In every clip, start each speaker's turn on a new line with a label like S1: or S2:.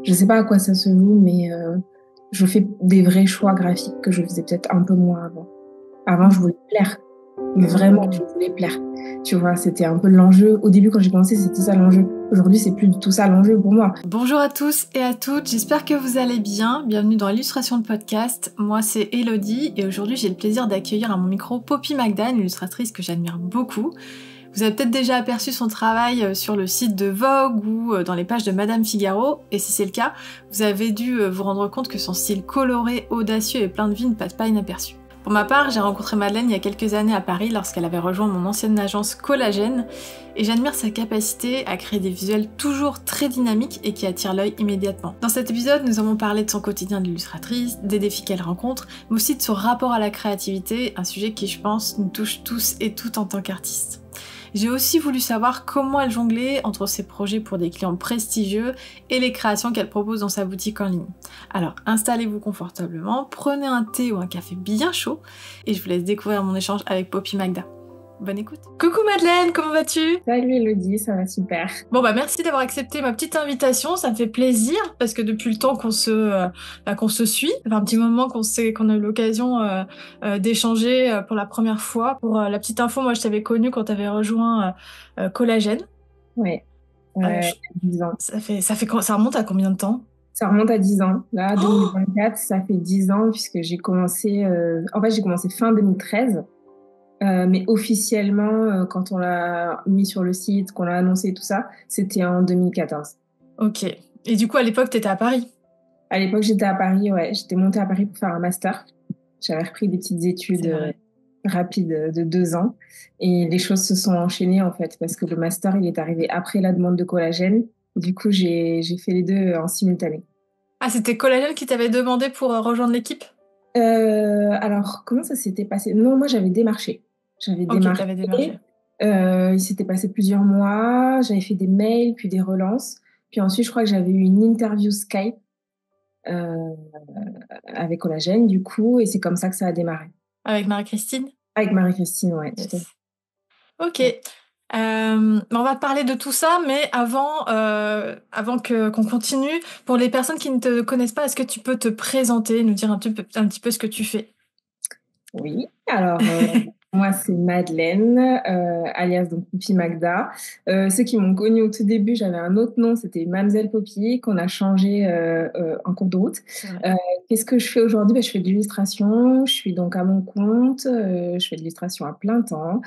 S1: Je sais pas à quoi ça se joue, mais je fais des vrais choix graphiques que je faisais peut-être un peu moins avant. Avant, je
S2: Mmh.
S1: voulais plaire, mais vraiment,
S2: Mmh.
S1: je voulais plaire. Tu vois, c'était un peu l'enjeu. Au début, quand j'ai commencé, c'était ça l'enjeu. Aujourd'hui, c'est plus du tout ça l'enjeu pour moi.
S2: Bonjour à tous et à toutes, j'espère que vous allez bien. Bienvenue dans Illustration de Podcast. Moi, c'est Elodie et aujourd'hui, j'ai le plaisir d'accueillir à mon micro Poppy Magda, une illustratrice que j'admire beaucoup. Vous avez peut-être déjà aperçu son travail sur le site de Vogue ou dans les pages de Madame Figaro, et si c'est le cas, vous avez dû vous rendre compte que son style coloré, audacieux et plein de vie ne passe pas inaperçu. Pour ma part, j'ai rencontré Madeleine il y a quelques années à Paris lorsqu'elle avait rejoint mon ancienne agence Collagène, et j'admire sa capacité à créer des visuels toujours très dynamiques et qui attirent l'œil immédiatement. Dans cet épisode, nous avons parlé de son quotidien d'illustratrice, des défis qu'elle rencontre, mais aussi de son rapport à la créativité, un sujet qui, je pense, nous touche tous et toutes en tant qu'artistes. J'ai aussi voulu savoir comment elle jonglait entre ses projets pour des clients prestigieux et les créations qu'elle propose dans sa boutique en ligne. Alors installez-vous confortablement, prenez un thé ou un café bien chaud et je vous laisse découvrir mon échange avec Poppy Magda. Bonne écoute. Coucou Madeleine, comment vas-tu?
S1: Salut Elodie, ça va super.
S2: Bon bah merci d'avoir accepté ma petite invitation, ça me fait plaisir parce que depuis le temps qu'on se suit, ça fait un petit moment qu'on a eu l'occasion d'échanger pour la première fois. Pour la petite info, moi je t'avais connue quand t'avais rejoint Collagène.
S1: Ouais,
S2: Je-
S1: 10 ans.
S2: ça remonte à combien de temps?
S1: Ça remonte à 10 ans. Là,
S2: Oh,
S1: 2024, ça fait 10 ans puisque j'ai commencé, en fait, j'ai commencé fin 2013. Mais officiellement, quand on l'a mis sur le site, qu'on l'a annoncé, tout ça, c'était en 2014.
S2: ok. Et du coup à l'époque t'étais à Paris.
S1: À l'époque, j'étais à Paris, ouais. J'étais montée à Paris pour faire un master. J'avais repris des petites études
S2: C'est vrai.
S1: rapides de 2 ans. Et les choses se sont enchaînées, en fait, parce que le master, il est arrivé après la demande de collagène. Du coup, j'ai fait les deux en simultané.
S2: Ah c'était Collagène qui t'avait demandé pour rejoindre l'équipe?
S1: Alors, comment ça s'était passé? Non, moi, j'avais démarché. J'avais
S2: Ok,
S1: démarché.
S2: t'avais démarché.
S1: Il s'était passé plusieurs mois. J'avais fait des mails, puis des relances. Puis ensuite, je crois que j'avais eu une interview Skype euh, avec Collagène, du coup, et c'est comme ça que ça a démarré.
S2: Avec Marie-Christine?
S1: Avec Marie-Christine, ouais, tout à fait.
S2: Yes. Ok.
S1: Ouais.
S2: On va parler de tout ça, mais avant qu'on continue, pour les personnes qui ne te connaissent pas, est-ce que tu peux te présenter, nous dire un petit peu ce que tu fais?
S1: Oui, alors moi c'est Madeleine, alias donc Poppy Magda. Ceux qui m'ont connue au tout début, j'avais un autre nom, c'était Mademoiselle Poppy, qu'on a changé en cours de route.
S2: C'est vrai.
S1: Euh, Qu'est-ce que je fais aujourd'hui? Ben, je fais de l'illustration, je suis donc à mon compte, je fais de l'illustration à plein temps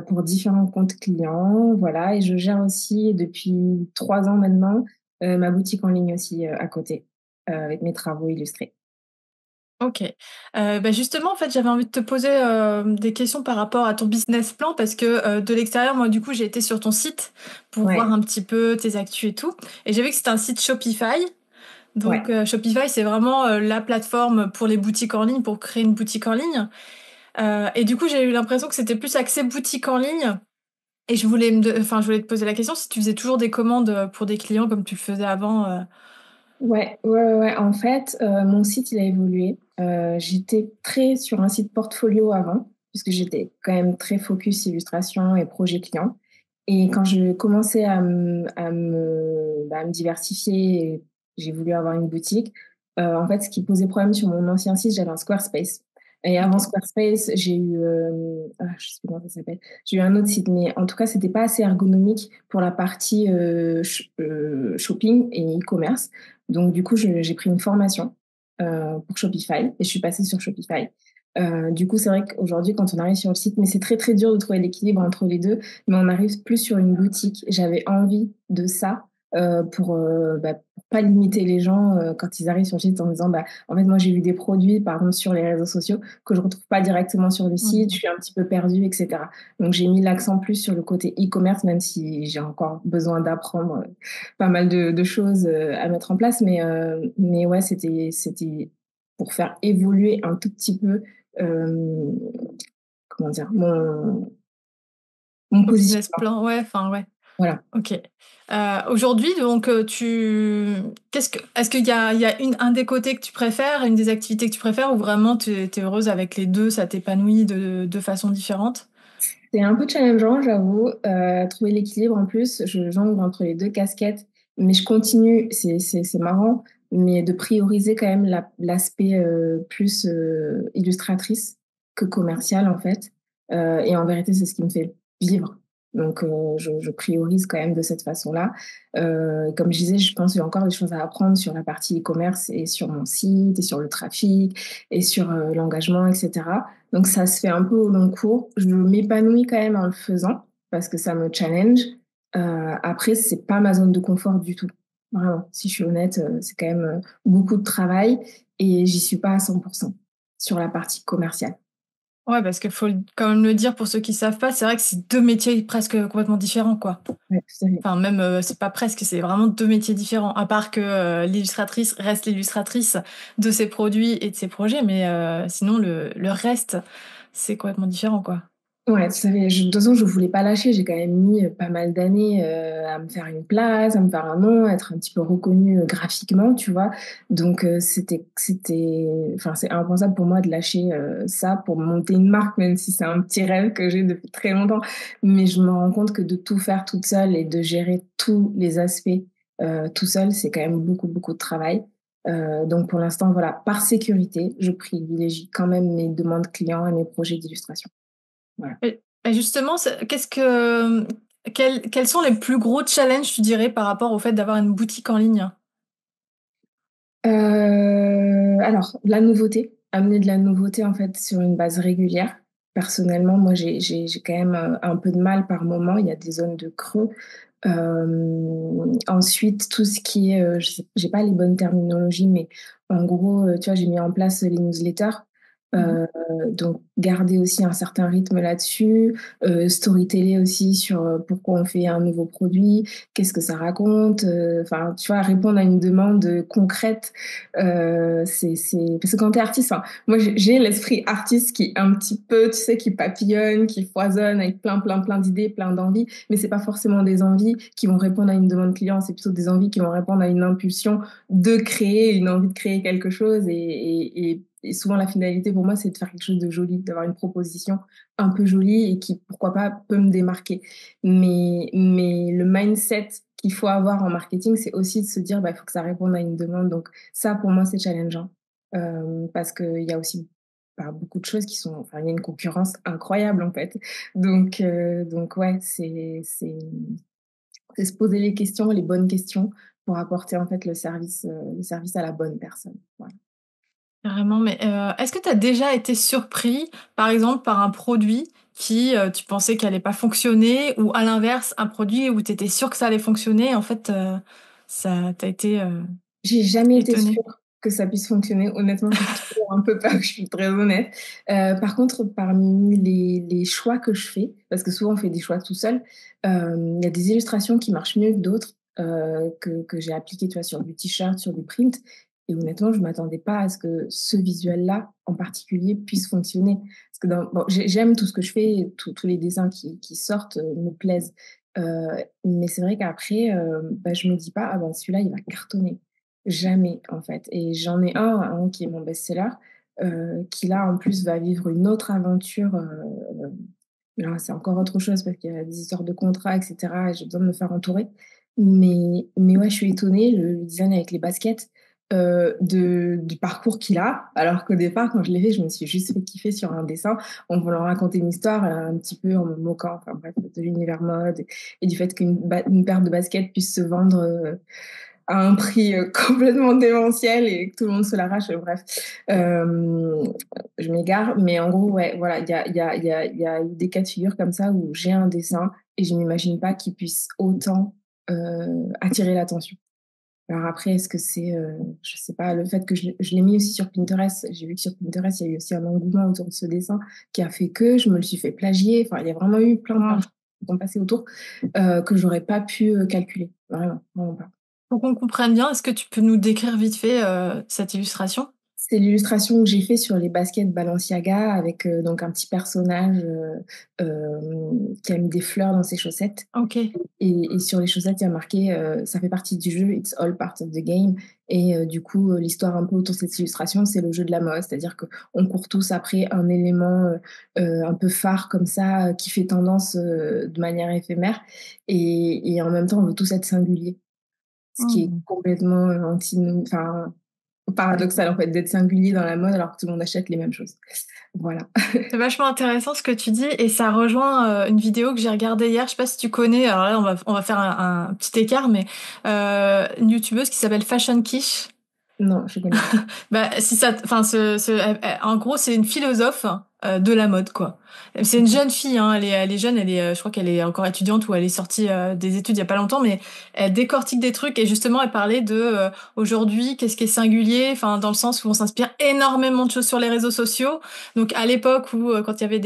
S1: pour différents comptes clients, voilà, et je gère aussi depuis 3 ans maintenant ma boutique en ligne aussi à côté avec mes travaux illustrés.
S2: Ok. Justement, en fait, j'avais envie de te poser des questions par rapport à ton business plan parce que de l'extérieur, moi, du coup, j'ai été sur ton site pour voir
S1: Ouais,
S2: un petit peu tes actus et tout, et j'ai vu que c'était un site Shopify. Donc
S1: ouais.
S2: Shopify, c'est vraiment la plateforme pour les boutiques en ligne, pour créer une boutique en ligne. Et du coup, j'ai eu l'impression que c'était plus axé boutique en ligne. Et je voulais te poser la question si tu faisais toujours des commandes pour des clients comme tu le faisais avant.
S1: Ouais. En fait, mon site, il a évolué. J'étais très sur un site portfolio avant, puisque j'étais quand même très focus illustration et projet client. Et quand je commençais à me diversifier, et j'ai voulu avoir une boutique. En fait, ce qui posait problème sur mon ancien site, j'avais un Squarespace. Et avant
S2: Ok.
S1: Squarespace, j'ai eu, je sais plus comment ça s'appelle. J'ai eu un autre site, mais en tout cas, c'était pas assez ergonomique pour la partie shopping et e-commerce. Donc, du coup, j'ai pris une formation pour Shopify et je suis passée sur Shopify. Du coup, c'est vrai qu'aujourd'hui, quand on arrive sur le site, mais c'est très, très dur de trouver l'équilibre entre les deux, mais on arrive plus sur une boutique. J'avais envie de ça pour pas limiter les gens quand ils arrivent sur le site en disant, bah, en fait, moi, j'ai vu des produits, par exemple, sur les réseaux sociaux que je retrouve pas directement sur le site, je
S2: Mhm.
S1: suis un petit peu perdue, etc. Donc, j'ai mis l'accent plus sur le côté e-commerce, même si j'ai encore besoin d'apprendre pas mal de choses à mettre en place. Mais ouais, c'était pour faire évoluer un tout petit peu, euh, comment dire, mon
S2: Au business
S1: positionnement.
S2: plan, ouais, enfin ouais.
S1: Voilà.
S2: Ok. Aujourd'hui, donc, est-ce qu'il y a un des côtés que tu préfères, une des activités que tu préfères, ou vraiment tu es heureuse avec les deux, ça t'épanouit de façon différente?
S1: C'est un peu challengeant, j'avoue, trouver l'équilibre. En plus, je jongle entre les deux casquettes mais je continue, c'est marrant, mais de prioriser quand même l'aspect plus illustratrice que commercial en fait. Et en vérité, c'est ce qui me fait vivre. Donc, je priorise quand même de cette façon-là. Comme je disais, je pense qu'il y a encore des choses à apprendre sur la partie e-commerce et sur mon site et sur le trafic et sur l'engagement, etc. Donc, ça se fait un peu au long cours. Je m'épanouis quand même en le faisant parce que ça me challenge. Après, c'est pas ma zone de confort du tout. Vraiment, si je suis honnête, c'est quand même beaucoup de travail et j'y suis pas à 100% sur la partie commerciale.
S2: Ouais, parce qu'il faut quand même le dire pour ceux qui savent pas, c'est vrai que c'est 2 métiers presque complètement différents, quoi.
S1: Ouais, tout à fait.
S2: Enfin même, c'est pas presque, c'est vraiment 2 métiers différents. À part que, l'illustratrice reste l'illustratrice de ses produits et de ses projets, mais sinon le reste, c'est complètement différent, quoi.
S1: Ouais, tout à fait. De toute façon, je voulais pas lâcher. J'ai quand même mis pas mal d'années à me faire une place, à me faire un nom, à être un petit peu reconnue graphiquement, tu vois. Donc, enfin, c'est impensable pour moi de lâcher ça pour monter une marque, même si c'est un petit rêve que j'ai depuis très longtemps. Mais je me rends compte que de tout faire toute seule et de gérer tous les aspects tout seul, c'est quand même beaucoup, beaucoup de travail. Donc, pour l'instant, voilà, par sécurité, je privilégie quand même mes demandes clients et mes projets d'illustration. Voilà.
S2: Et justement, quels sont les plus gros challenges, tu dirais, par rapport au fait d'avoir une boutique en ligne?
S1: Alors, la nouveauté, amener de la nouveauté en fait sur une base régulière. Personnellement, moi, j'ai quand même un peu de mal par moment. Il y a des zones de creux. Ensuite, tout ce qui est, j'ai pas les bonnes terminologies, mais en gros, tu vois, j'ai mis en place les newsletters.
S2: Mmh.
S1: Euh, donc, garder aussi un certain rythme là-dessus. Storyteller aussi sur pourquoi on fait un nouveau produit, qu'est-ce que ça raconte. Enfin, tu vois, répondre à une demande concrète. Parce que quand t'es artiste, enfin, moi, j'ai l'esprit artiste qui est un petit peu, tu sais, qui papillonne, qui foisonne avec plein, plein, plein d'idées, plein d'envies, mais c'est pas forcément des envies qui vont répondre à une demande client, c'est plutôt des envies qui vont répondre à une impulsion de créer, une envie de créer quelque chose et souvent la finalité pour moi c'est de faire quelque chose de joli, d'avoir une proposition un peu jolie et qui pourquoi pas peut me démarquer. Mais le mindset qu'il faut avoir en marketing, c'est aussi de se dire bah il faut que ça réponde à une demande. Donc ça pour moi c'est challengeant parce qu'il y a aussi bah, beaucoup de choses qui sont, enfin il y a une concurrence incroyable en fait. Donc ouais, c'est se poser les questions, les bonnes questions pour apporter en fait le service à la bonne personne. Voilà.
S2: Carrément, mais est-ce que tu as déjà été surpris, par exemple, par un produit qui, tu pensais qu'il allait pas fonctionner ou à l'inverse, un produit où tu étais sûre que ça allait fonctionner, en fait, ça tu été,
S1: J'ai jamais été
S2: étonnée?
S1: sûre que ça puisse fonctionner. Honnêtement, j'ai toujours un peu peur, je suis très honnête. Par contre, parmi les choix que je fais, parce que souvent on fait des choix tout seul, il y a des illustrations qui marchent mieux que d'autres, que j'ai appliquées, tu vois, sur du t-shirt, sur du print. Et honnêtement, je m'attendais pas à ce que ce visuel-là, en particulier, puisse fonctionner. Parce que bon, j'aime tout ce que je fais, tous les dessins qui sortent me plaisent. Mais c'est vrai qu'après, bah, je me dis pas, ah ben celui-là, il va cartonner. Jamais, en fait. Et j'en ai un qui est mon best-seller, qui là, en plus, va vivre une autre aventure. Là, c'est encore autre chose parce qu'il y a des histoires de contrats, et cetera, et j'ai besoin de me faire entourer. Mais ouais, je suis étonnée, le design avec les baskets, du parcours qu'il a. Alors qu'au départ, quand je l'ai fait, je me suis juste fait kiffer sur un dessin en voulant raconter une histoire, un petit peu en me moquant, enfin bref, de l'univers mode et du fait une paire de baskets puisse se vendre, à un prix complètement démentiel et que tout le monde se l'arrache. Bref, euh, je m'égare, mais en gros, ouais, voilà, il y a eu des cas de figure comme ça où j'ai un dessin et je n'imagine pas qu'il puisse autant attirer l'attention. Alors après, est-ce que c'est, je sais pas, le fait que je l'ai mis aussi sur Pinterest, j'ai vu que sur Pinterest, il y a eu aussi un engouement autour de ce dessin qui a fait que je me le suis fait plagier. Enfin, il y a vraiment eu plein, plein de
S2: Mmh.
S1: choses qui sont passées autour que j'aurais pas pu calculer. Vraiment, vraiment pas.
S2: Pour qu'on comprenne bien, est-ce que tu peux nous décrire vite fait, cette illustration?
S1: C'est l'illustration que j'ai fait sur les baskets Balenciaga avec donc un petit personnage qui a mis des fleurs dans ses chaussettes.
S2: OK.
S1: Et sur les chaussettes, il y a marqué ça fait partie du jeu, it's all part of the game. Et du coup, l'histoire un peu autour de cette illustration, c'est le jeu de la mode, c'est-à-dire qu'on court tous après un élément un peu phare comme ça qui fait tendance de manière éphémère et en même temps, on veut tous être singuliers. ce qui est
S2: Mmh.
S1: complètement enfin, paradoxal en fait d'être singulier dans la mode alors que tout le monde achète les mêmes choses. Voilà.
S2: C'est vachement intéressant ce que tu dis et ça rejoint, une vidéo que j'ai regardée hier, je sais pas si tu connais, alors là on va faire un petit écart mais, une youtubeuse qui s'appelle Fashion Quiche.
S1: Non, je connais pas.
S2: Bah, si ça, enfin, en gros, c'est une philosophe de la mode, quoi. C'est une
S1: D'accord.
S2: jeune fille, hein, elle est jeune, je crois qu'elle est encore étudiante ou elle est sortie des études il y a pas longtemps, mais elle décortique des trucs et justement, elle parlait de aujourd'hui, qu'est-ce qui est singulier, enfin, dans le sens où on s'inspire énormément de choses sur les réseaux sociaux. Donc, à l'époque où, quand il y avait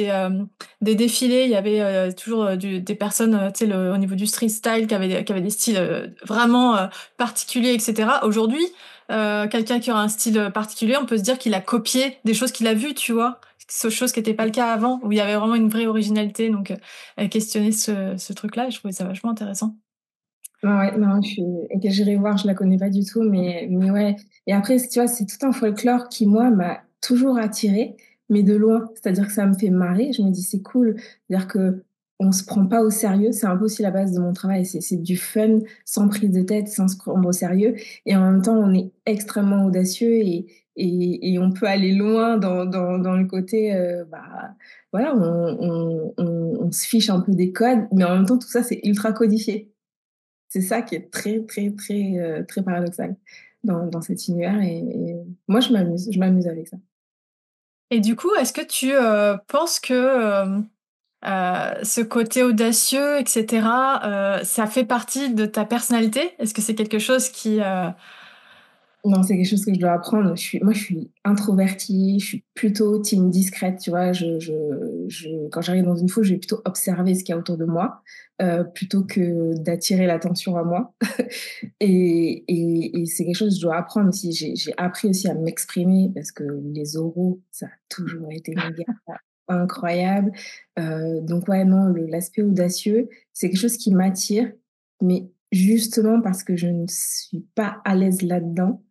S2: des défilés, il y avait toujours des personnes, tu sais, au niveau du street style, qui avaient des styles vraiment particuliers, etc. Aujourd'hui, quelqu'un qui aura un style particulier, on peut se dire qu'il a copié des choses qu'il a vues, tu vois. Chose qui n'était pas le cas avant, où il y avait vraiment une vraie originalité. Donc, elle questionnait ce truc-là et je trouvais ça vachement intéressant.
S1: Non, ouais, non, et que j'irai voir, je la connais pas du tout, mais ouais. Et après, tu vois, c'est tout un folklore qui, moi, m'a toujours attirée, mais de loin. C'est-à-dire que ça me fait marrer. Je me dis, c'est cool. C'est-à-dire que on se prend pas au sérieux. C'est un peu aussi la base de mon travail. C'est du fun, sans prise de tête, sans se prendre au sérieux. Et en même temps, on est extrêmement audacieux et on peut aller loin dans le côté, bah, voilà, on se fiche un peu des codes, mais en même temps, tout ça, c'est ultra codifié. C'est ça qui est très, très, très, très paradoxal dans cet univers et moi je m'amuse avec ça.
S2: Et du coup, est-ce que tu penses que ce côté audacieux, etc., ça fait partie de ta personnalité? Est-ce que c'est quelque chose qui...
S1: Non, c'est quelque chose que je dois apprendre. Je suis introvertie, je suis plutôt team discrète, tu vois? Quand j'arrive dans une foule, je vais plutôt observer ce qu'il y a autour de moi, plutôt que d'attirer l'attention à moi. Et c'est quelque chose que je dois apprendre aussi. J'ai appris aussi à m'exprimer parce que les oraux, ça a toujours été une guerre incroyable. Donc ouais, non, l'aspect audacieux, c'est quelque chose qui m'attire, mais justement parce que je ne suis pas à l'aise là-dedans,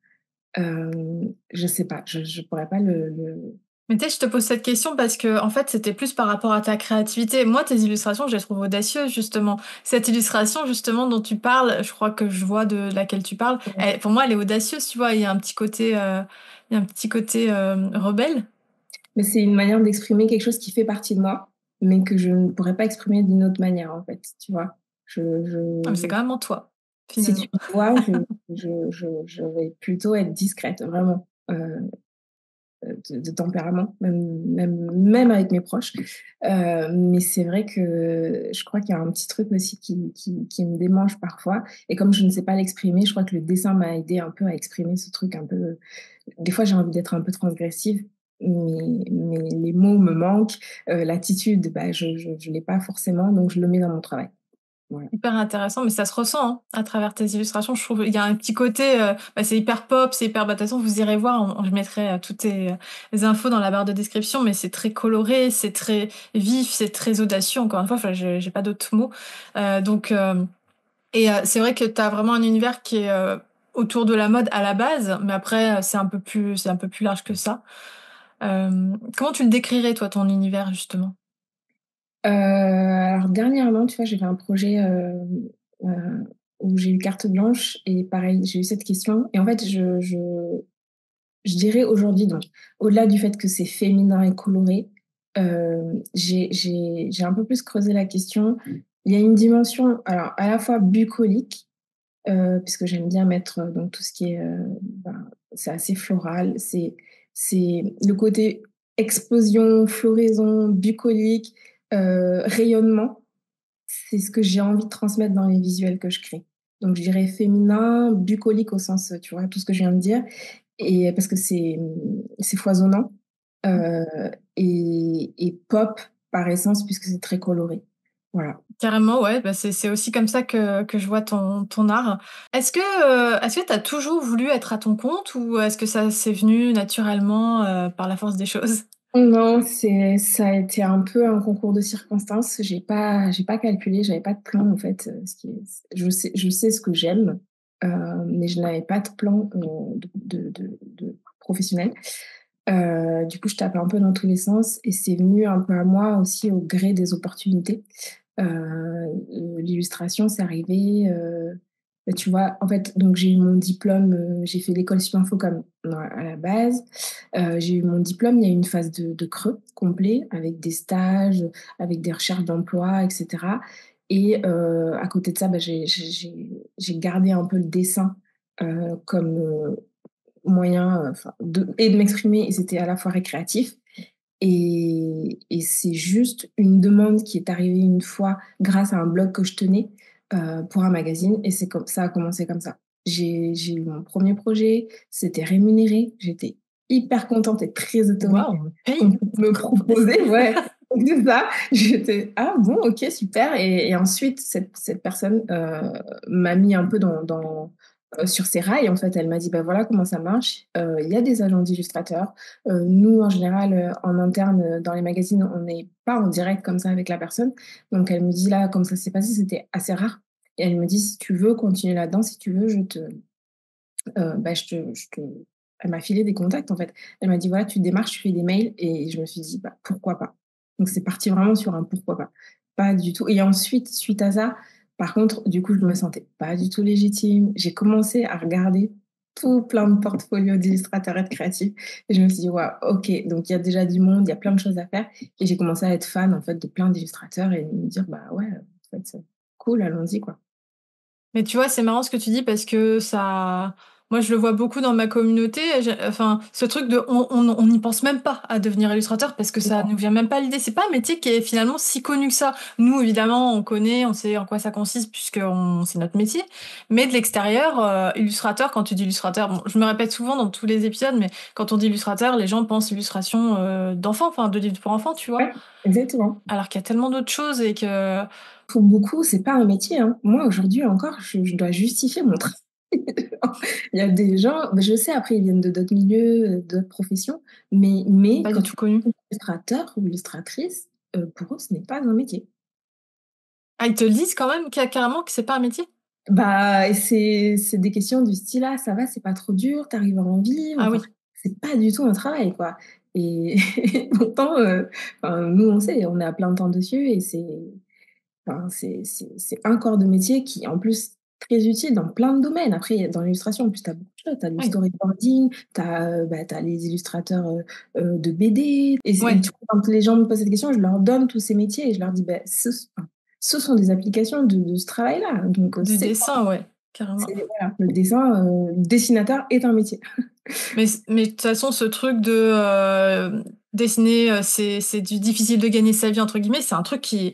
S1: je sais pas, je pourrais pas
S2: Mais tu sais, je te pose cette question parce que, en fait, c'était plus par rapport à ta créativité. Moi, tes illustrations, je les trouve audacieuses, justement. Cette illustration, justement, dont tu parles, je crois que je vois de laquelle tu parles. Pour moi, elle est audacieuse, tu vois. Il y a un petit côté rebelle.
S1: mais c'est une manière d'exprimer quelque chose qui fait partie de moi, mais que je ne pourrais pas exprimer d'une autre manière, en fait, tu vois? Je
S2: Ah, mais c'est
S1: je
S2: quand même en toi,
S1: Si
S2: finalement.
S1: tu me vois, je vais plutôt être discrète, vraiment, de tempérament, même avec mes proches. Mais c'est vrai que je crois qu'il y a un petit truc aussi qui me démange parfois et comme je ne sais pas l'exprimer, je crois que le dessin m'a aidé un peu à exprimer ce truc un peu des fois, j'ai envie d'être un peu transgressive, mais les mots me manquent, l'attitude, bah, je l'ai pas forcément, donc je le mets dans mon travail. Voilà.
S2: Hyper intéressant, mais ça se ressent hein, à travers tes illustrations. Je trouve il y a un petit côté, bah, c'est hyper pop, c'est hyper. Bah, de toute façon, vous irez voir. Je mettrai toutes les infos dans la barre de description, mais c'est très coloré, c'est très vif, c'est très audacieux. Encore une fois, enfin, j'ai pas d'autres mots. Donc, c'est vrai que tu as vraiment un univers qui est autour de la mode à la base, mais après, c'est un peu plus large que ça. Comment tu le décrirais, toi, ton univers, justement?
S1: Alors dernièrement, tu vois, j'ai fait un projet, heu, où j'ai eu carte blanche et pareil, j'ai eu cette question et en fait, je dirais aujourd'hui donc, au-delà du fait que c'est féminin et coloré, j'ai un peu plus creusé la question. Il y a une dimension, alors à la fois bucolique, puisque j'aime bien mettre, donc tout ce qui est, ben, c'est assez floral, c'est le côté explosion, floraison, bucolique, rayonnement, c'est ce que j'ai envie de transmettre dans les visuels que je crée. Donc je dirais féminin, bucolique au sens, tu vois, tout ce que je viens de dire et parce que c'est foisonnant, heu et pop par essence puisque c'est très coloré. Voilà.
S2: Carrément, ouais, bah, c'est aussi comme ça que je vois ton art. Est-ce que tu as toujours voulu être à ton compte ou est-ce que ça s'est venu naturellement, par la force des choses?
S1: Non, ça a été un peu un concours de circonstances. J'ai pas calculé, j'avais pas de plan en fait, ce qui est je sais ce que j'aime, mais je n'avais pas de plan, de professionnel. Du coup, je tapais un peu dans tous les sens et c'est venu un peu à moi aussi au gré des opportunités. L'illustration, c'est arrivé, Tu vois, en fait, donc j'ai eu mon diplôme, j'ai fait l'école Sup Info comme à la base. J'ai eu mon diplôme, il y a eu une phase de creux complet avec des stages, avec des recherches d'emploi, et cetera. Et à côté de ça, bah, j'ai gardé un peu le dessin, comme, moyen, enfin de m'exprimer, et c'était à la fois récréatif. Et c'est juste une demande qui est arrivée une fois grâce à un blog que je tenais, pour un magazine, et c'est comme ça a commencé comme ça. J'ai eu mon premier projet, c'était rémunéré, j'étais hyper contente et très étonnée
S2: Waouh, on me paye
S1: qu'on puisse me proposer, ouais, c'est ça. J'étais: «Ah bon, OK, super», et ensuite cette personne, m'a mis un peu sur ses rails, en fait. Elle m'a dit: «Bah, voilà comment ça marche, il y a des agents d'illustrateurs. Nous, en général, en interne, dans les magazines, on n'est pas en direct comme ça avec la personne». Donc elle me dit là, comme ça s'est passé, c'était assez rare, et elle me dit: «Si tu veux continuer là-dedans, si tu veux, bah, je te» elle m'a filé des contacts, en fait. Elle m'a dit: «Voilà, tu démarches, tu fais des mails», et je me suis dit: «Bah, pourquoi pas?» Donc c'est parti vraiment sur un pourquoi pas. Pas du tout, et ensuite, suite à ça, par contre, du coup, je me sentais pas du tout légitime. J'ai commencé à regarder tout plein de portfolios d'illustrateurs et de créatifs, et je me suis dit: «Waouh, OK, donc il y a déjà du monde, il y a plein de choses à faire», et j'ai commencé à être fan, en fait, de plein d'illustrateurs et me dire: «Bah, ouais, en fait, c'est cool, allons-y, quoi».
S2: Mais tu vois, c'est marrant ce que tu dis parce que ça moi, je le vois beaucoup dans ma communauté, enfin, ce truc de on n'y pense même pas à devenir illustrateur parce que ça nous vient même pas à l'idée. C'est pas un métier qui est finalement si connu que ça. Nous, évidemment, on connaît, on sait en quoi ça consiste puisque c'est notre métier. Mais de l'extérieur, illustrateur, quand tu dis illustrateur, bon, je me répète souvent dans tous les épisodes, mais quand on dit illustrateur, les gens pensent illustration, d'enfants, enfin, de livres pour enfants, tu vois?
S1: Ouais, exactement.
S2: Alors qu'il y a tellement d'autres choses et que
S1: Pour beaucoup, c'est pas un métier, hein. Moi, aujourd'hui encore, je dois justifier mon travail. Il y a des gens, je sais, après ils viennent de d'autres milieux, d'autres professions, mais
S2: pas du
S1: quand
S2: tout
S1: tu
S2: connu.
S1: es illustrateur ou illustratrice, pour eux, ce n'est pas un métier.
S2: Ah, ils te le disent quand même carrément que c'est pas un métier?
S1: Bah, et c'est des questions du style: «Ah, ça va, c'est pas trop dur, tu arrives à en vivre?»
S2: Ah
S1: Enfin,
S2: oui.
S1: c'est pas du tout un travail, quoi, et pourtant, enfin, nous, on sait, on est à plein temps dessus, et enfin, c'est un corps de métier qui, en plus, très utile dans plein de domaines. Après, dans l'illustration, en plus, tu as beaucoup de choses. Tu as le
S2: Oui.
S1: storyboarding, tu as, bah, tu les illustrateurs, de BD, et
S2: Ouais,
S1: tu vois, quand les gens me posent cette question, je leur donne tous ces métiers et je leur dis: «Bah, ce sont des applications de ce travail-là, donc
S2: du dessin, ouais, carrément.
S1: voilà, le dessin, dessinateur est un métier».
S2: Mais de toute façon, ce truc de, dessiner, c'est du «difficile de gagner sa vie» entre guillemets, c'est un truc qui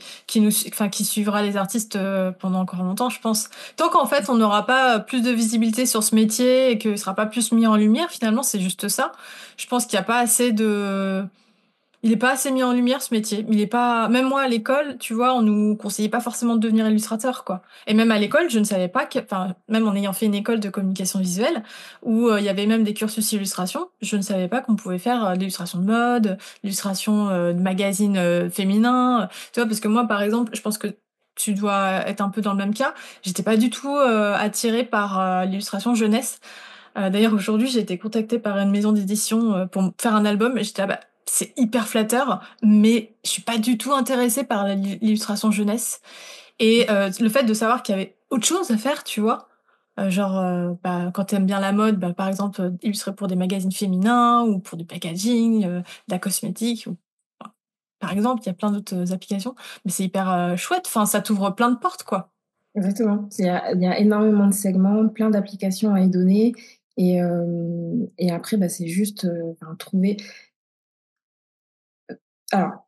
S2: suivra les artistes, pendant encore longtemps, je pense. Tant qu'en fait, on n'aura pas, plus de visibilité sur ce métier et qu'il sera pas plus mis en lumière, finalement, c'est juste ça. Je pense qu'il y a pas assez de Il est pas assez mis en lumière ce métier. Il est pas Même moi à l'école, tu vois, on nous conseillait pas forcément de devenir illustrateur, quoi. Et même à l'école, je ne savais pas que enfin, même en ayant fait une école de communication visuelle où, il y avait même des cursus illustration, je ne savais pas qu'on pouvait faire, de l'illustration de mode, l'illustration, de magazines, féminins, tu vois? Parce que moi, par exemple, je pense que tu dois être un peu dans le même cas. J'étais pas du tout, attirée par, l'illustration jeunesse. D'ailleurs, aujourd'hui, j'ai été contactée par une maison d'édition, pour me faire un album et j'étais là: «Bah, c'est hyper flatteur, mais je suis pas du tout intéressée par l'illustration jeunesse» et le fait de savoir qu'il y avait autre chose à faire, tu vois? Genre, bah, quand tu aimes bien la mode, bah, par exemple, illustrer pour des magazines féminins ou pour du packaging, de la cosmétique ou enfin, par exemple, il y a plein d'autres, applications, mais c'est hyper, chouette, enfin, ça t'ouvre plein de portes, quoi.
S1: Exactement. Il y a énormément de segments, plein d'applications à y donner, et après, bah, c'est juste, enfin, trouver, alors,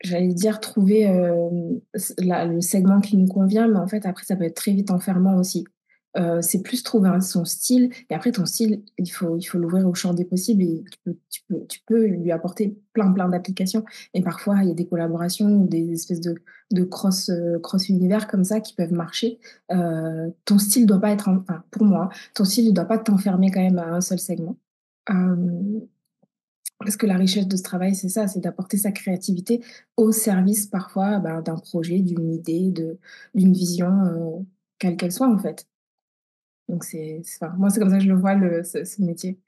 S1: j'allais dire trouver, le segment qui nous convient, mais en fait, après, ça peut être très vite enfermant aussi. C'est plus trouver son style, et après ton style, il faut l'ouvrir au champ des possibles, et tu peux lui apporter plein, plein d'applications, et parfois, il y a des collaborations ou des espèces de cross univers comme ça qui peuvent marcher. Ton style doit pas être enfin, pour moi, ton style ne doit pas t'enfermer quand même à un seul segment. Hem Parce que la richesse de ce travail, c'est ça, c'est d'apporter sa créativité au service parfois, ben, d'un projet, d'une idée, d'une vision, quelle qu'elle soit, en fait. Donc enfin, moi, c'est comme ça que je le vois, ce métier.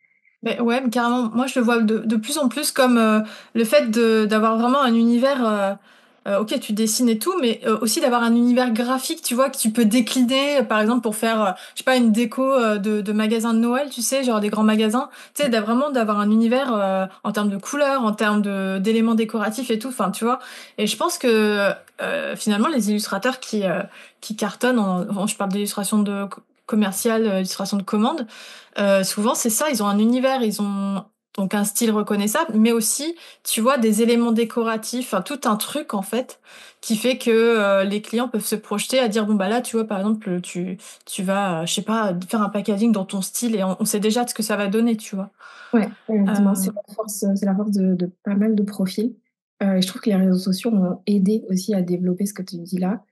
S2: Beh, ouais, mais carrément. Moi, je le vois de plus en plus comme, le fait d'avoir vraiment un univers, ok, tu dessines et tout, mais aussi d'avoir un univers graphique, tu vois, que tu peux décliner, par exemple, pour faire, je sais pas, une déco de magasin de Noël, tu sais, genre des grands magasins. Tu sais, vraiment d'avoir un univers en termes de couleurs, en termes d'éléments décoratifs et tout, enfin, tu vois. Et je pense que finalement, les illustrateurs qui cartonnent, je parle d'illustration commerciale, illustration de commande, souvent c'est ça, ils ont un univers, ils ont donc un style reconnaissable, mais aussi, tu vois, des éléments décoratifs, enfin, tout un truc en fait, qui fait que les clients peuvent se projeter à dire bon bah là, tu vois, par exemple, tu vas, je sais pas, faire un packaging dans ton style et on sait déjà de ce que ça va donner, tu vois.
S1: Ouais, exactement.
S2: Euh,
S1: C'est la force de pas mal de profils. Et je trouve que les réseaux sociaux ont aidé aussi à développer ce que tu dis là,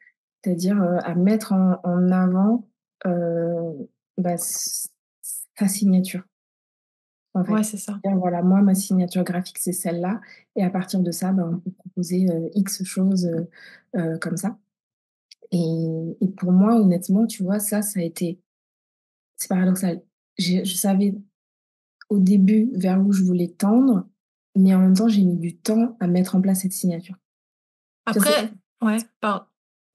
S1: c'est-à-dire à mettre en avant euh, bah, sa signature, en
S2: ouais,
S1: fait.
S2: c'est ça.
S1: C'est-à-dire, voilà, moi, ma signature graphique, c'est celle-là. Et à partir de ça, bah, on peut proposer X choses comme ça. Et pour moi, honnêtement, tu vois, ça a été, c'est paradoxal. Je savais au début vers où je voulais tendre, mais en même temps, j'ai mis du temps à mettre en place cette signature. Ça,
S2: Après, ouais, pardon.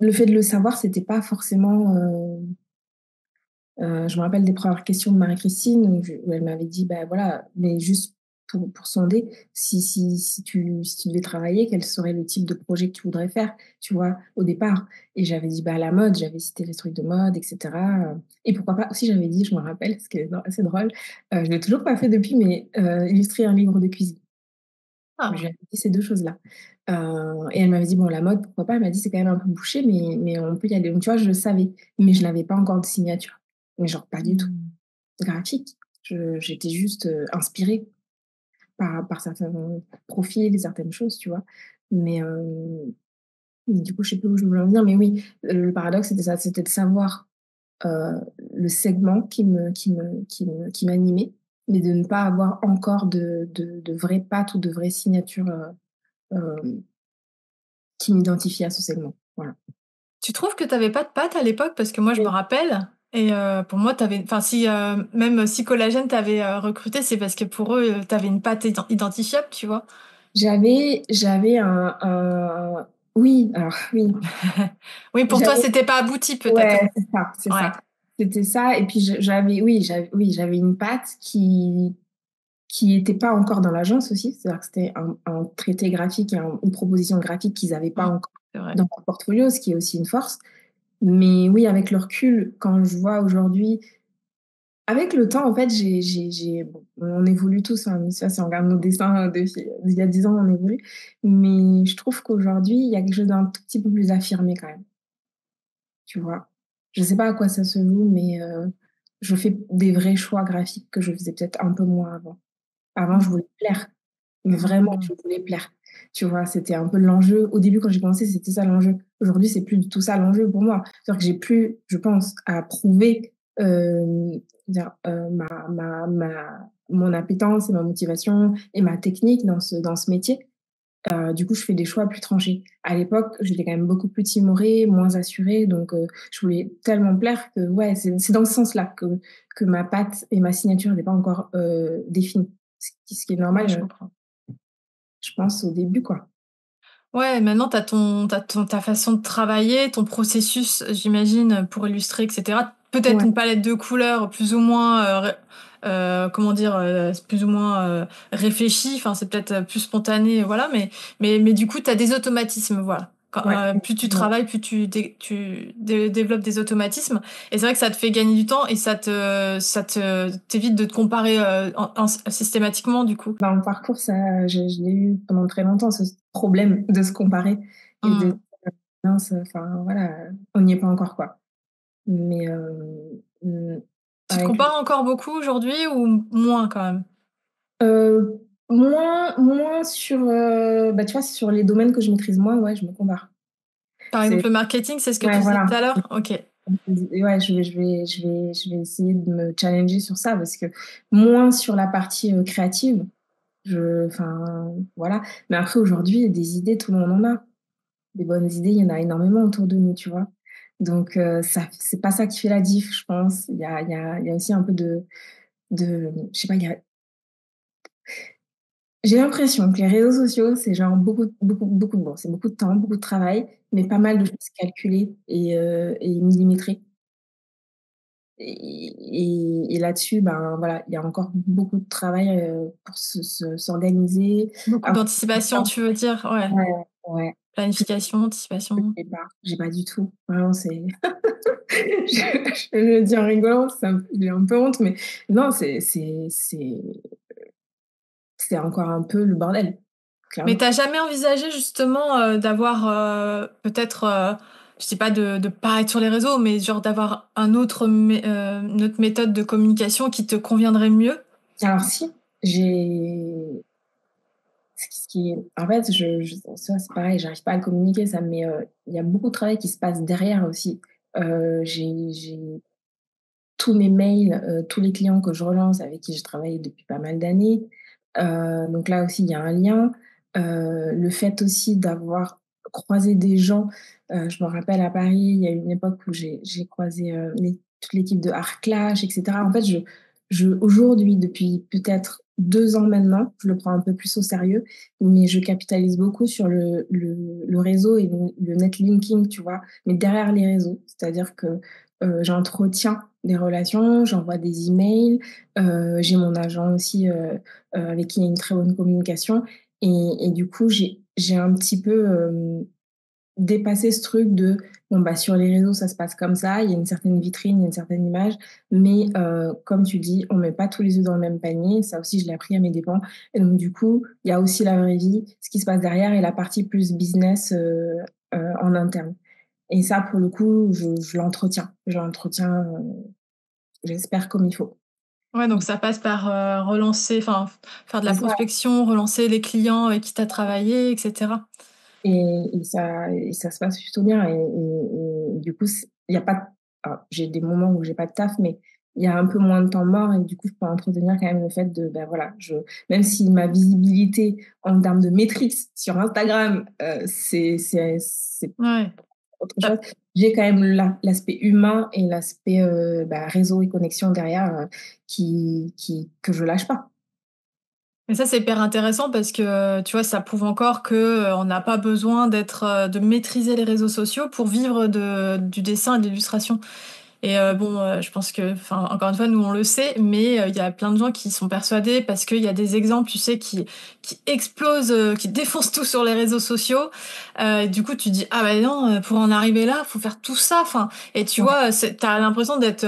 S1: le fait de le savoir, c'était pas forcément. Je me rappelle des premières questions de Marie-Christine où elle m'avait dit, bah voilà, mais juste pour sonder, si tu devais travailler, quel serait le type de projet que tu voudrais faire, tu vois, au départ. Et j'avais dit, bah la mode, j'avais cité les trucs de mode, etc. Et pourquoi pas, aussi j'avais dit, je me rappelle, ce qui est assez drôle, je l'ai toujours pas fait depuis, mais illustrer un livre de cuisine.
S2: Ah,
S1: J'ai dit ces 2 choses-là. Et elle m'avait dit: «Bon, la mode, pourquoi pas?» Elle m'a dit: «C'est quand même un peu bouché, mais on peut y aller». Donc tu vois, je le savais, mais je n'avais pas encore de signature. Mais genre pas du tout
S2: hmm.
S1: graphique. J'étais juste, inspirée par certains profils, certaines choses, tu vois? Mais, du coup, je sais plus où je voulais en venir, mais oui, le paradoxe, c'était ça, c'était de savoir, heu, le segment qui m'animait, mais de ne pas avoir encore de vraies pattes ou de vraies signatures, hem qui m'identifie à ce segment, voilà.
S2: Tu trouves que t'avais pas de patte à l'époque? Parce que moi, je me
S1: Oui.
S2: rappelle et pour moi, t'avais, enfin, si, même si Collagène t'avait recruté, c'est parce que pour eux, tu une patte identifiable, tu vois?
S1: J'avais oui, alors oui,
S2: Oui, pour toi,
S1: j'avais
S2: c'était pas abouti
S1: ouais,
S2: peut-être?
S1: c'est ça, c'est
S2: Ouais.
S1: ça. C'était ça et puis j'avais une patte qui était pas encore dans l'agence aussi, c'est-à-dire que c'était un traité graphique et une proposition graphique qu'ils avaient pas
S2: Mmh,
S1: encore
S2: c'est vrai.
S1: dans leur portfolio, ce qui est aussi une force. Mais oui, avec le recul, quand je vois aujourd'hui. Avec le temps, en fait, bon, on évolue tous, hein, mais ça, si on regarde nos dessins d'il y a 10 ans, on évolue. Mais je trouve qu'aujourd'hui, il y a quelque chose d'un tout petit peu plus affirmé quand même, tu vois? Je sais pas à quoi ça se joue, mais je fais des vrais choix graphiques que je faisais peut-être un peu moins avant. Avant, je
S2: Mmh.
S1: voulais plaire, mais vraiment,
S2: Mmh.
S1: je voulais plaire. Tu vois? C'était un peu l'enjeu. Au début, quand j'ai commencé, c'était ça l'enjeu. Aujourd'hui, c'est plus du tout ça l'enjeu pour moi. C'est-à-dire que j'ai plus, je pense, à prouver, dire, mon appétence et ma motivation et ma technique dans ce métier. Du coup, je fais des choix plus tranchés. À l'époque, j'étais quand même beaucoup plus timorée, moins assurée, donc je voulais tellement plaire que ouais, c'est dans ce sens-là que ma patte et ma signature n'est pas encore, définies. Ce qui est
S2: Ouais, je
S1: normal,
S2: comprends.
S1: je pense au début, quoi.
S2: Ouais, maintenant, ta façon de travailler, ton processus, j'imagine, pour illustrer, et cetera. Peut-être
S1: Ouais.
S2: une palette de couleurs plus ou moins, comment dire? Plus ou moins, réfléchie, enfin, c'est peut-être, plus spontané, voilà, mais du coup, tu as des automatismes, voilà. Quand,
S1: Ouais,
S2: plus tu
S1: effectivement.
S2: travailles, plus développes des automatismes et c'est vrai que ça te fait gagner du temps et t'évite de te comparer, systématiquement, du coup.
S1: Dans mon parcours, ça, je l'ai eu pendant très longtemps, ce problème de se comparer et de
S2: Mmh.
S1: mince, enfin voilà, on n'y est pas encore, quoi. Mais
S2: Tu te
S1: avec
S2: compares encore beaucoup aujourd'hui ou moins quand même?
S1: moins sur, bah, tu vois, sur les domaines que je maîtrise moins, ouais, je me compare.
S2: Par
S1: C'est
S2: exemple, le marketing, c'est ce que tu
S1: ouais,
S2: disais
S1: voilà.
S2: tout à l'heure? OK.
S1: Ouais, je vais essayer de me challenger sur ça parce que moins sur la partie, créative, enfin, voilà. Mais après aujourd'hui, des idées, tout le monde en a. Des bonnes idées, il y en a énormément autour de nous, tu vois? Donc ça c'est pas ça qui fait la diff, je pense. Il y a aussi un peu de je sais pas, il y a J'ai l'impression que les réseaux sociaux, c'est genre beaucoup de bon, c'est beaucoup de temps, beaucoup de travail, mais pas mal de choses calculées et millimétrées. Et là-dessus, ben, voilà, il y a encore beaucoup de travail, pour s'organiser.
S2: Beaucoup
S1: Avoir
S2: d'anticipation, tu veux dire? Ouais.
S1: ouais, ouais, que
S2: Planification, anticipation.
S1: j'ai pas du tout. Vraiment, c'est je le dis en rigolant, j'ai un peu honte, mais non, c'est encore un peu le bordel,
S2: Mais
S1: clairement.
S2: t'as jamais envisagé justement, d'avoir, peut-être, je sais pas de pas être sur les réseaux, mais genre d'avoir une autre méthode de communication qui te conviendrait mieux?
S1: Alors si, j'ai ce qui est en fait, je ça, c'est pareil, j'arrive pas à le communiquer ça, mais il y a beaucoup de travail qui se passe derrière aussi. J'ai tous mes mails, tous les clients que je relance, avec qui j'ai travaillé depuis pas mal d'années. Donc là aussi, il y a un lien. Le fait aussi d'avoir croisé des gens, je me rappelle à Paris, il y a une époque où j'ai croisé, toute l'équipe de Art Clash et cetera. En fait, aujourd'hui, depuis peut-être 2 ans maintenant, je le prends un peu plus au sérieux, mais je capitalise beaucoup sur le réseau et le netlinking, tu vois? Mais derrière les réseaux. C'est-à-dire que, j'entretiens des relations, j'envoie des emails, j'ai mon agent aussi, avec qui il y a une très bonne communication et du coup, j'ai un petit peu, dépassé ce truc de bon, bah, sur les réseaux, ça se passe comme ça, il y a une certaine vitrine, il y a une certaine image, mais comme tu dis, on met pas tous les œufs dans le même panier. Ça aussi, je l'ai appris à mes dépens et donc du coup, il y a aussi la vraie vie, ce qui se passe derrière et la partie plus business, en interne et ça, pour le coup, je l'entretiens. Je l'entretiens, j'espère comme il faut.
S2: Ouais, donc ça passe par, relancer enfin, faire de
S1: C'est
S2: la
S1: ça
S2: prospection, relancer les clients avec qui tu as travaillé et cetera.
S1: et ça se passe plutôt bien et du coup, il y a pas alors j'ai des moments où j'ai pas de taf, mais il y a un peu moins de temps mort et du coup, je peux entretenir quand même le fait de, bah, voilà, même si ma visibilité en termes de métriques sur Instagram, c'est
S2: Ouais.
S1: autre
S2: Tu
S1: chose, j'ai quand même l'aspect humain et l'aspect, bah, réseau et connexion derrière, que je lâche pas.
S2: Mais ça, c'est hyper intéressant parce que, tu vois, ça prouve encore que, on n'a pas besoin de maîtriser les réseaux sociaux pour vivre du dessin et de l'illustration. Et bon, je pense que, enfin, encore une fois, nous on le sait, mais il y a plein de gens qui sont persuadés parce qu'il y a des exemples, tu sais, qui explosent, qui défoncent tout sur les réseaux sociaux. Et du coup, tu dis ah bah non, pour en arriver là, faut faire tout ça. Enfin, et tu
S1: Ouais,
S2: vois, t'as l'impression d'être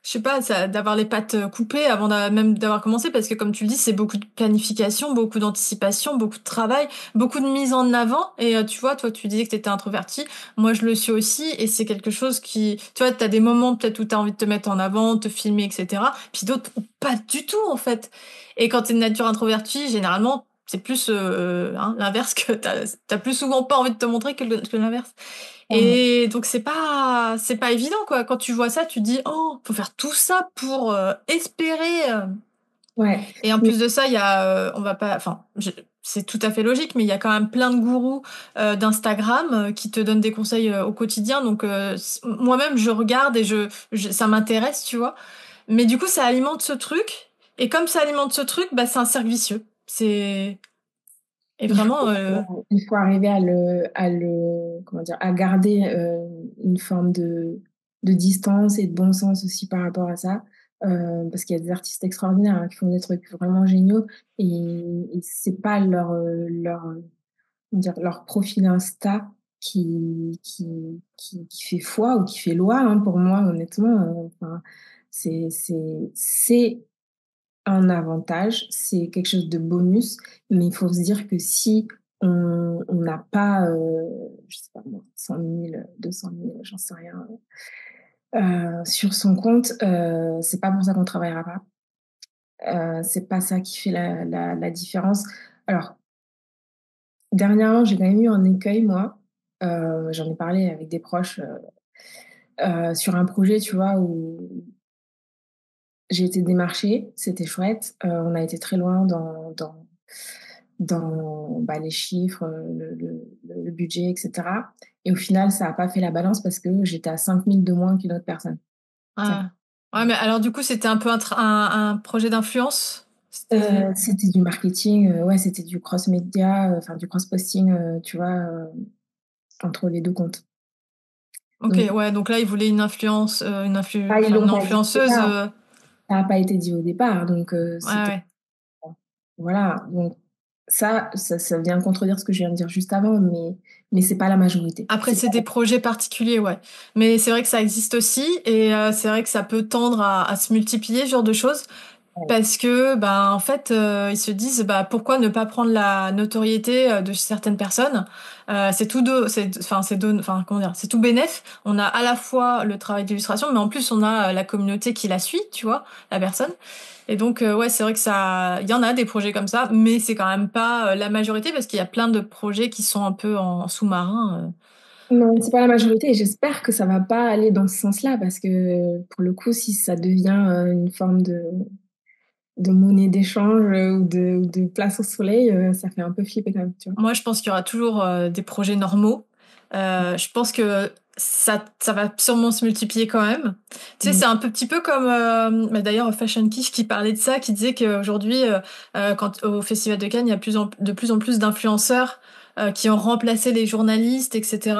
S2: je sais pas, d'avoir les pattes coupées avant même d'avoir commencé, parce que comme tu le dis, c'est beaucoup de planification, beaucoup d'anticipation, beaucoup de travail, beaucoup de mise en avant. Et tu vois, toi, tu disais que tu étais introvertie. Moi, je le suis aussi, et c'est quelque chose qui, tu vois, t'as des moments peut-être où t'as envie de te mettre en avant, te filmer, etc. Puis d'autres où pas du tout, en fait. Et quand t'es de nature introvertie, généralement, c'est plus l'inverse que t'as plus souvent pas envie de te montrer que l'inverse.
S1: clairement.
S2: Et donc c'est pas évident quoi. Quand tu vois ça, tu te dis oh faut faire tout ça pour espérer.
S1: Ouais,
S2: Et en
S1: mais
S2: plus de ça, il y a on va pas c'est tout à fait logique, mais il y a quand même plein de gourous d'Instagram qui te donnent des conseils au quotidien. Donc moi-même je regarde et ça m'intéresse, tu vois. Mais du coup ça alimente ce truc. Et comme ça alimente ce truc, bah c'est un cercle vicieux. C'est et
S1: il
S2: vraiment
S1: faut il faut arriver comment dire? À garder, une forme de distance et de bon sens aussi par rapport à ça, parce qu'il y a des artistes extraordinaires, hein, qui font des trucs vraiment géniaux et c'est pas comment dire? Leur profil Insta qui fait foi ou qui fait loi, hein, pour moi honnêtement, enfin, c'est un avantage, c'est quelque chose de bonus, mais il faut se dire que si on n'a pas, je sais pas moi, 100 000, 200 000, j'en sais rien, sur son compte, c'est pas pour ça qu'on travaillera pas. C'est pas ça qui fait la différence. Alors, dernièrement, j'ai quand même eu un écueil moi, j'en ai parlé avec des proches, sur un projet, tu vois, où j'ai été démarchée, c'était chouette, on a été très loin dans, bah, les chiffres, le budget et cetera et au final, ça a pas fait la balance parce que j'étais à 5 000 de moins qu'une autre personne. Ça
S2: ah. Ouais, mais alors du coup, c'était un peu un projet d'influence?
S1: C'était du marketing, ouais, c'était du cross-média, enfin du cross-posting, tu vois, entre les 2 comptes.
S2: OK,
S1: Donc
S2: ouais, donc là, ils voulaient une influence,
S1: ils
S2: enfin une
S1: l'ont pas dit au
S2: influenceuse,
S1: départ, ça a pas été dit au départ, donc
S2: ouais,
S1: c'était
S2: ouais.
S1: voilà, donc ça vient contredire ce que je viens de dire juste avant, mais c'est pas la majorité.
S2: Après,
S1: C'est
S2: c'est
S1: pas
S2: des projets particuliers, ouais. Mais c'est vrai que ça existe aussi et c'est vrai que ça peut tendre à se multiplier, ce genre de choses.
S1: ouais,
S2: Parce que, ben, en fait, ils se disent, bah, pourquoi ne pas prendre la notoriété de certaines personnes? C'est tout enfin, comment dire, c'est tout bénef. On a à la fois le travail d'illustration, mais en plus, on a la communauté qui la suit, tu vois, la personne. Et donc, ouais, c'est vrai que il y en a des projets comme ça, mais c'est quand même pas la majorité parce qu'il y a plein de projets qui sont un peu en sous-marin.
S1: non, c'est pas la majorité et j'espère que ça va pas aller dans ce sens-là parce que, pour le coup, si ça devient, une forme de monnaie d'échange, ou de place au soleil, ça fait un peu flipper quand même, tu vois?
S2: Moi, je pense qu'il y aura toujours des projets normaux. Je pense que ça va sûrement se multiplier quand même. Tu sais,
S1: Mmh.
S2: c'est un petit peu comme, bah, d'ailleurs, Fashion Kish qui parlait de ça, qui disait qu'aujourd'hui, quand au Festival de Cannes, il y a de plus en plus d'influenceurs qui ont remplacé les journalistes, etc.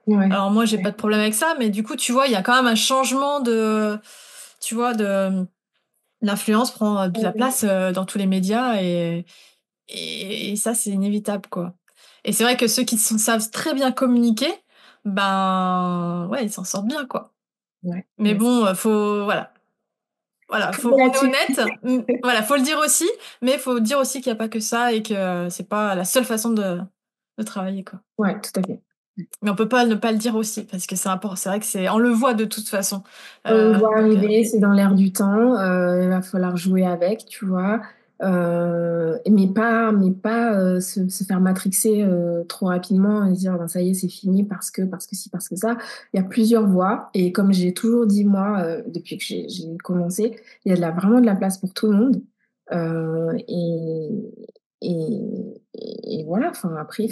S1: Ouais,
S2: Alors moi, j'ai
S1: ouais.
S2: pas de problème avec ça, mais du coup, tu vois, il y a quand même un changement tu vois, l'influence prend de la place dans tous les médias et ça, c'est inévitable, quoi. Et c'est vrai que ceux qui savent très bien communiquer, ben, ouais, ils s'en sortent bien, quoi.
S1: Ouais,
S2: Mais
S1: ouais,
S2: bon, voilà,
S1: c'est
S2: on est
S1: là-dessus.
S2: honnête, voilà, faut le dire aussi, mais faut dire aussi qu'il y a pas que ça et que c'est pas la seule façon de travailler, quoi.
S1: Ouais, tout à fait.
S2: Mais on peut pas ne pas le dire aussi parce que c'est important. C'est vrai que on le voit de toute façon.
S1: On le voit
S2: Donc,
S1: arriver, c'est dans l'air du temps, il va falloir jouer avec, tu vois? Mais pas, se faire matrixer, trop rapidement et se dire: «Ben, ça y est, c'est fini parce que ci, parce que ça». Il y a plusieurs voies et comme j'ai toujours dit moi, depuis que j'ai commencé, il y a vraiment de la place pour tout le monde, et et voilà, enfin après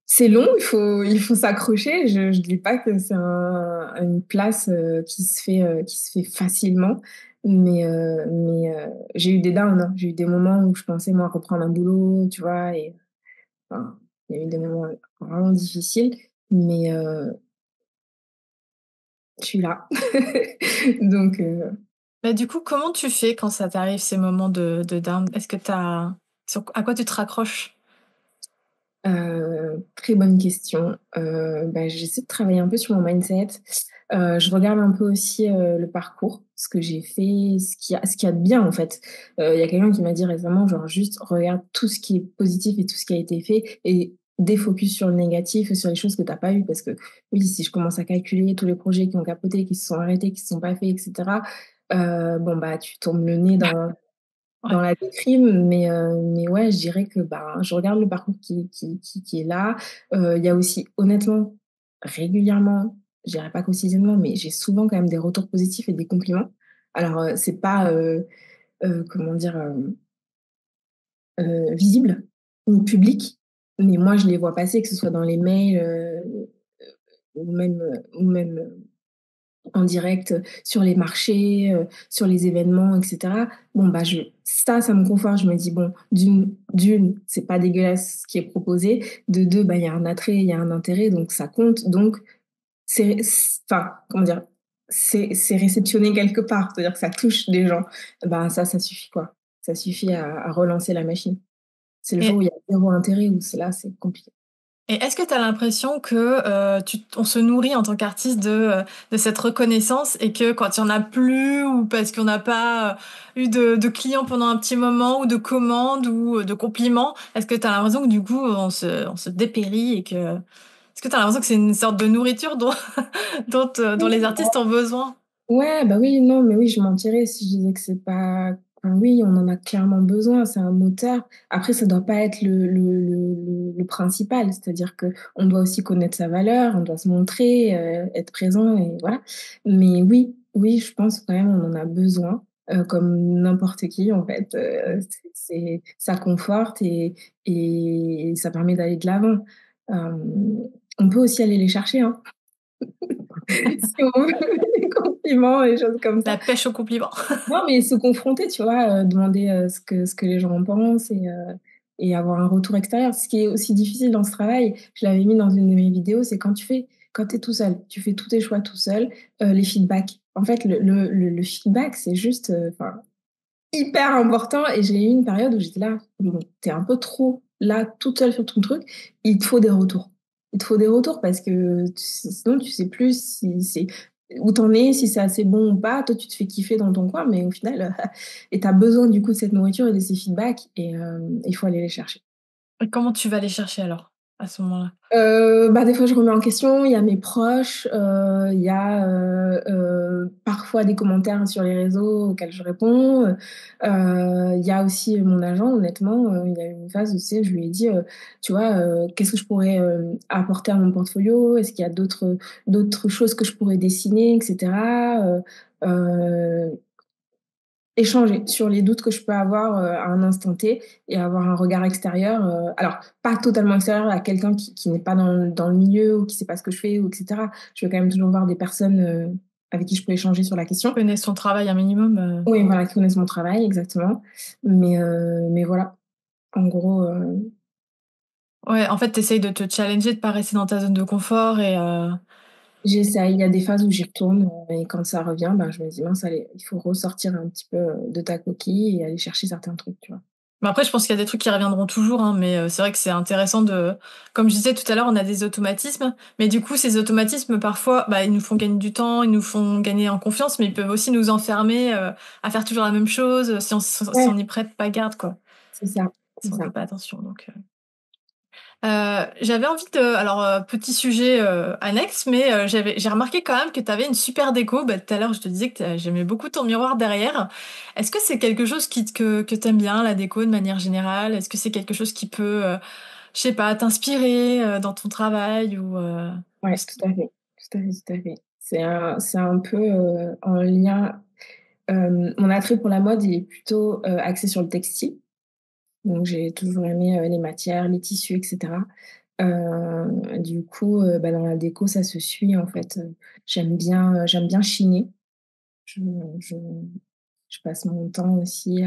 S1: c'est long, il faut s'accrocher. Je dis pas que c'est une place, qui se fait facilement, mais j'ai eu des downs, hein. J'ai eu des moments où je pensais, moi, reprendre un boulot, tu vois? Et enfin, il y a eu des moments vraiment difficiles, mais je suis là. Donc
S2: bah, du coup, comment tu fais quand ça t'arrive ces moments de down? Est-ce que à quoi tu te raccroches?
S1: Très bonne question. Bah, j'essaie de travailler un peu sur mon mindset. Je regarde un peu aussi, le parcours, ce que j'ai fait, ce qu'il y a de bien, en fait. Il y a quelqu'un qui m'a dit récemment, genre: «Juste regarde tout ce qui est positif et tout ce qui a été fait et défocus sur le négatif et sur les choses que tu as pas eues». Parce que oui, si je commence à calculer tous les projets qui ont capoté, qui se sont arrêtés, qui se sont pas faits et cetera, bon, bah, tu tombes le nez dans
S2: Ouais.
S1: la déprime, mais ouais, je dirais que, ben, je regarde le parcours qui est là. Il y a aussi honnêtement, régulièrement, je dirais pas quotidiennement, mais j'ai souvent quand même des retours positifs et des compliments. Alors, c'est pas, comment dire? Visible ou public, mais moi je les vois passer, que ce soit dans les mails, ou même en direct, sur les marchés, sur les événements et cetera. Bon, bah, ça me conforte. Je me dis: «Bon, d'une, c'est pas dégueulasse ce qui est proposé. De 2, bah, il y a un attrait, il y a un intérêt, donc ça compte». Donc enfin, comment dire? C'est réceptionné quelque part, c'est-à-dire que ça touche des gens. Bah, ça suffit, quoi. Ça suffit à relancer la machine. C'est le jour où
S2: Et
S1: il y a 0 intérêt où c'est là, c'est compliqué.
S2: Et est-ce que tu as l'impression que, on se nourrit en tant qu'artiste de cette reconnaissance et que quand il y en a plus ou parce qu'on n'a pas, eu de clients pendant un petit moment ou de commandes ou, de compliments, est-ce que tu as l'impression que du coup on se dépérit et que est-ce que tu as l'impression que c'est une sorte de nourriture dont dont les artistes ont besoin?
S1: Ouais, bah, oui, non, mais oui, je mentirais si je disais que c'est pas enfin, oui, on en a clairement besoin, c'est un moteur. Après, ça doit pas être le principal, c'est-à-dire qu'on doit aussi connaître sa valeur, on doit se montrer, être présent et voilà. Mais oui, oui, je pense quand même on en a besoin, comme n'importe qui en fait, ça conforte et ça permet d'aller de l'avant. On peut aussi aller les chercher, hein. Si on veut des compliments, des choses comme ça.
S2: La pêche aux compliments.
S1: Non, mais se confronter, tu vois, demander, ce que les gens en pensent et avoir un retour extérieur. Ce qui est aussi difficile dans ce travail, je l'avais mis dans une de mes vidéos, c'est quand tu es tout seul, tu fais tous tes choix tout seul, les feedbacks. En fait, le feedback, c'est juste, enfin, hyper important et j'ai eu une période où j'étais là: «Bon, tu es un peu trop là, toute seule sur ton truc, il te faut des retours». Il te faut des retours parce que sinon tu sais plus si c'est où tu en es, si c'est assez bon ou pas. Toi, tu te fais kiffer dans ton coin, mais au final, et tu as besoin du coup de cette nourriture et de ces feedbacks et il faut aller les chercher.
S2: Et comment tu vas les chercher alors, à ce moment-là?
S1: Bah, des fois, je remets en question. Il y a mes proches, il y a, parfois des commentaires sur les réseaux auxquels je réponds, il y a aussi mon agent honnêtement, il y a eu une phase où, tu sais, je lui ai dit, tu vois, «Qu'est-ce que je pourrais, apporter à mon portfolio? Est-ce qu'il y a d'autres choses que je pourrais dessiner?» et cetera, échanger sur les doutes que je peux avoir, à un instant T et avoir un regard extérieur, alors pas totalement extérieur à quelqu'un qui n'est pas dans le milieu ou qui sait pas ce que je fais ou et cetera. Je veux quand même toujours voir des personnes, avec qui je peux échanger sur la question.
S2: Connais son travail un minimum,
S1: Oui, voilà, qui connaissent mon travail exactement. Mais voilà, en gros,
S2: ouais, en fait, tu essayes de te challenger, de pas rester dans ta zone de confort et
S1: j'essaye. Il y a des phases où j'y retourne, et quand ça revient, ben, je me dis: «Mince, allez, il faut ressortir un petit peu, de ta coquille et aller chercher certains trucs», tu vois?
S2: mais après, je pense qu'il y a des trucs qui reviendront toujours, hein, mais c'est vrai que c'est intéressant de comme je disais tout à l'heure, on a des automatismes, mais du coup, ces automatismes, parfois, bah, ils nous font gagner du temps, ils nous font gagner en confiance, mais ils peuvent aussi nous enfermer, à faire toujours la même chose, si
S1: Ouais,
S2: on n'y prête pas garde, quoi,
S1: c'est ça, c'est
S2: si on
S1: ça.
S2: fait pas attention, donc j'avais envie de alors, petit sujet, annexe, mais j'ai remarqué quand même que tu avais une super déco. Bah, tout à l'heure, je te disais que j'aimais beaucoup ton miroir derrière. Est-ce que c'est quelque chose que tu aimes bien, la déco, de manière générale? Est-ce que c'est quelque chose qui peut, je sais pas, t'inspirer, dans ton travail ou
S1: Ouais,
S2: ce
S1: tout à fait, tout à fait, tout à fait. C'est un peu, en lien, mon attrait pour la mode, il est plutôt, axé sur le textile. Donc j'ai toujours aimé, les matières, les tissus et cetera. Du coup, bah, dans la déco, ça se suit en fait, j'aime bien chiner. Je je je passe mon temps aussi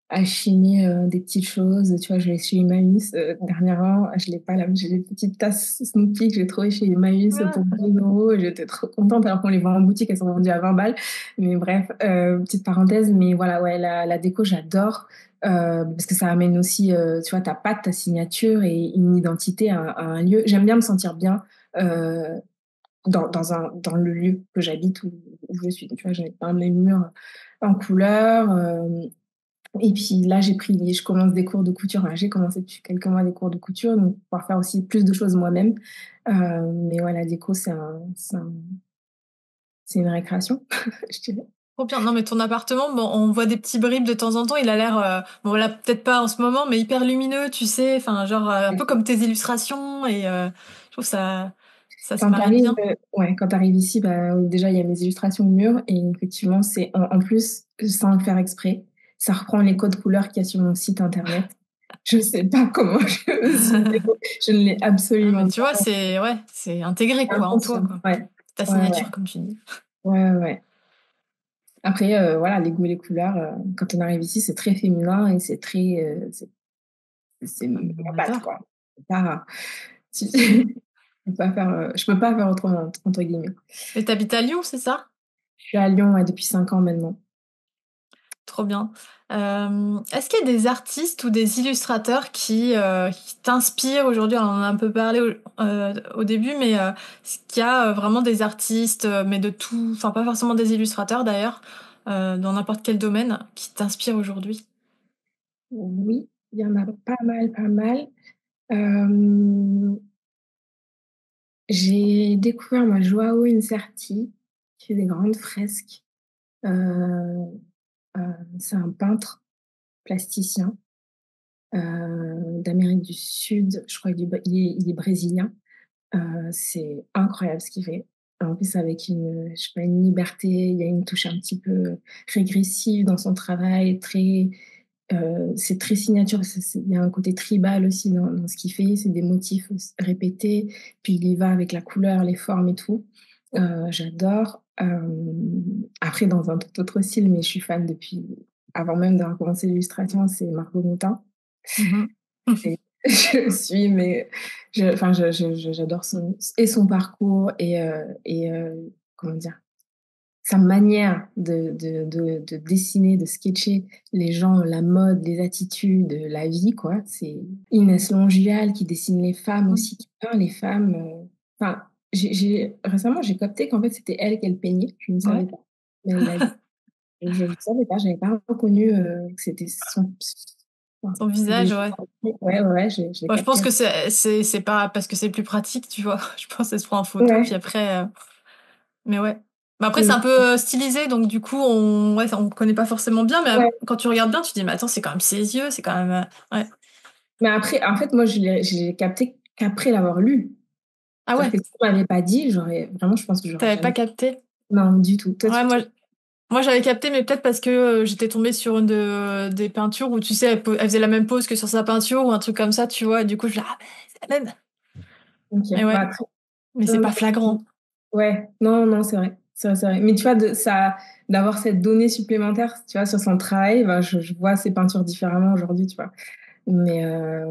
S1: à chiner, des petites choses. Tu vois, je vais chez Emmaüs, dernièrement, je l'ai pas là, mais j'ai des petites tasses Snoopy que j'ai trouvées chez Emmaüs pour 2 €. J'étais trop contente alors qu'on les vend en boutique, elles sont vendues à 20 balles. Mais bref, petite parenthèse, mais voilà, ouais, la déco, j'adore, parce que ça amène aussi, tu vois, ta patte, ta signature et une identité à un lieu. J'aime bien me sentir bien, heu, dans le lieu que j'habite où je suis. Tu vois, j'ai peint mes murs en couleur, et puis là, je commence des cours de couture. Enfin, j'ai commencé depuis quelques mois des cours de couture, donc pouvoir faire aussi plus de choses moi-même. Mais ouais, la déco, c'est une récréation, je dirais.
S2: trop bien. Non, mais ton appartement, bon, on voit des petits bribes de temps en temps. Il a l'air, bon là, peut-être pas en ce moment, mais hyper lumineux, tu sais? Enfin, genre, un peu comme tes illustrations et je trouve ça se
S1: Quand tu
S2: marie
S1: arrives,
S2: bien.
S1: ouais, quand tu arrives ici, bah, oui, déjà, il y a mes illustrations au mur et effectivement, c'est en plus, sans le faire exprès, ça reprend les codes couleurs qu'il y a sur mon site internet. Je sais pas comment je me suis débrouillée, je ne l'ai
S2: Ah, mais
S1: absolument
S2: tu vois,
S1: pas
S2: c'est ouais, c'est intégré
S1: fait
S2: quoi, en toi,
S1: inconscient.
S2: quoi.
S1: Ouais.
S2: Ta
S1: Ouais,
S2: signature,
S1: ouais.
S2: comme tu dis.
S1: Ouais, ouais, ouais. Après, voilà, les goûts et les couleurs, quand on arrive ici, c'est très féminin et c'est très, c'est
S2: Ah, mais
S1: ma
S2: on
S1: patte,
S2: adore.
S1: quoi. C'est pas tu je peux pas faire autrement, entre guillemets.
S2: Et tu habites à Lyon, c'est ça?
S1: Je suis à Lyon, ouais, depuis 5 ans maintenant.
S2: Trop bien. Est-ce qu'il y a des artistes ou des illustrateurs qui t'inspirent aujourd'hui? Alors, on en a un peu parlé au début, mais est-ce qu'il y a, vraiment des artistes, mais de tout enfin, pas forcément des illustrateurs d'ailleurs, dans n'importe quel domaine, qui t'inspirent aujourd'hui?
S1: Oui, il y en a pas mal, pas mal. Hem, j'ai découvert, moi, Joao Incerti, qui fait des grandes fresques. Heu c'est un peintre plasticien, d'Amérique du Sud. Je crois il est brésilien. C'est incroyable ce qu'il fait. En plus avec je sais pas, une liberté, il y a une touche un petit peu régressive dans son travail, très, C'est très signature. Il y a un côté tribal aussi dans ce qu'il fait. C'est des motifs répétés. Puis il y va avec la couleur, les formes et tout. J'adore. Après, dans un tout autre style, mais je suis fan depuis avant même d'avoir commencé l'illustration, c'est Margot Moutin.
S2: Mhm.
S1: Et je suis, mais enfin, j'adore son parcours comment dire, sa manière de dessiner, de sketcher les gens, la mode, les attitudes, la vie, quoi. C'est Inès Longial qui dessine les femmes aussi, qui peint les femmes. Enfin, récemment, j'ai capté qu'en fait, c'était elle qu'elle peignait. Je ne
S2: Ouais.
S1: savais pas. Mais elle l'a dit. Je ne savais pas, j'avais pas reconnu que c'était enfin,
S2: Son visage,
S1: des-
S2: ouais.
S1: Ouais, ouais, je l'ai
S2: Moi, je pense
S1: capté.
S2: que c'est pas parce que c'est plus pratique, tu vois. Je pense qu'elle se prend en photo, puis
S1: Ouais.
S2: après. Mais ouais. Mais après, c'est un
S1: Mm.
S2: peu stylisé, donc du coup, on connaît pas forcément bien, mais
S1: Ouais.
S2: quand tu regardes bien, tu te dis, mais attends, c'est quand même ses yeux, c'est quand même. Ouais.
S1: Mais après, en fait, moi, je l'ai capté qu'après l'avoir lu.
S2: Ah
S1: C'est-à-dire
S2: ouais,
S1: que si tu m'avais pas dit, vraiment, je pense que j'aurais
S2: t'avais pas
S1: jamais.
S2: capté?
S1: Non, du tout. Toi,
S2: Ouais, moi j'avais capté, mais peut-être parce que j'étais tombée sur une des peintures où, tu sais, elle faisait la même pose que sur sa peinture ou un truc comme ça, tu vois, et du coup, je dis, ah, mais c'est la même.
S1: ok.
S2: Mais
S1: Bah,
S2: ouais,
S1: après,
S2: mais c'est
S1: non,
S2: pas flagrant.
S1: ouais, non, non, c'est vrai. C'est vrai, c'est vrai. Mais tu vois, d'avoir cette donnée supplémentaire, tu vois, sur son travail, ben, je vois ses peintures différemment aujourd'hui, tu vois. Mais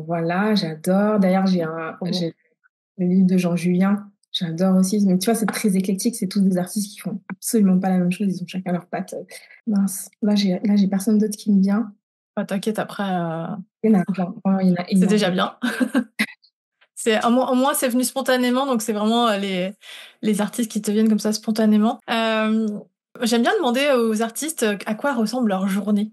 S1: voilà, j'adore. D'ailleurs,
S2: Trop beau.
S1: j'ai le livre de Jean Julien. J'adore aussi. Mais tu vois, c'est très éclectique. C'est tous des artistes qui font absolument pas la même chose. Ils ont chacun leur patte. Mince. Là, j'ai personne d'autre qui me vient.
S2: Bah, t'inquiète, après,
S1: Il y en a plein. Vraiment, il y en a
S2: c'est déjà
S1: énormément.
S2: bien. Au moins, c'est venu spontanément, donc c'est vraiment les artistes qui te viennent comme ça spontanément. J'aime bien demander aux artistes à quoi ressemble leur journée.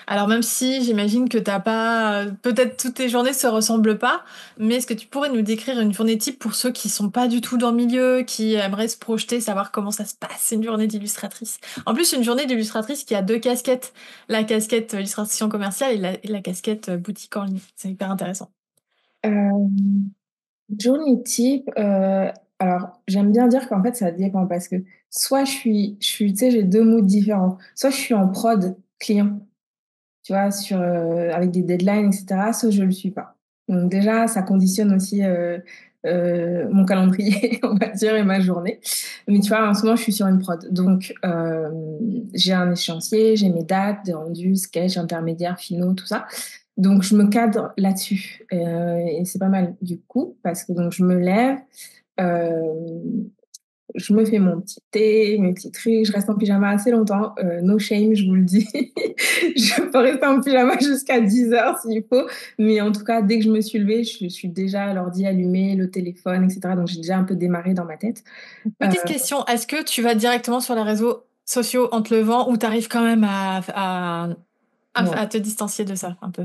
S2: Alors même si j'imagine que t'as pas, peut-être toutes tes journées se ressemblent pas, mais est-ce que tu pourrais nous décrire une journée type pour ceux qui sont pas du tout dans le milieu, qui aimeraient se projeter, savoir comment ça se passe une journée d'illustratrice. En plus, une journée d'illustratrice qui a deux casquettes, la casquette illustration commerciale et la casquette boutique en ligne. C'est hyper intéressant.
S1: Euh, Journée type, alors j'aime bien dire qu'en fait ça dépend parce que soit tu sais, j'ai deux moods différents. Soit je suis en prod client, tu vois, avec des deadlines, etc. Soit je le suis pas. Donc déjà, ça conditionne aussi mon calendrier, on va dire, et ma journée. Mais tu vois, en ce moment, je suis sur une prod. Donc j'ai un échéancier, j'ai mes dates, des rendus, sketchs, intermédiaires, finaux, tout ça. Donc, je me cadre là-dessus. Et c'est pas mal du coup, parce que donc je me lève, euh, je me fais mon petit thé, mes petits trucs, je reste en pyjama assez longtemps. No shame, je vous le dis. Je peux rester en pyjama jusqu'à 10 heures s'il faut. Mais en tout cas, dès que je me suis levée, je suis déjà l'ordi allumé, le téléphone, etc. Donc, j'ai déjà un peu démarré dans ma tête. Euh,
S2: Petite question, est-ce que tu vas directement sur les réseaux sociaux en te levant ou t'arrives quand même
S1: non,
S2: à te distancier de ça un peu?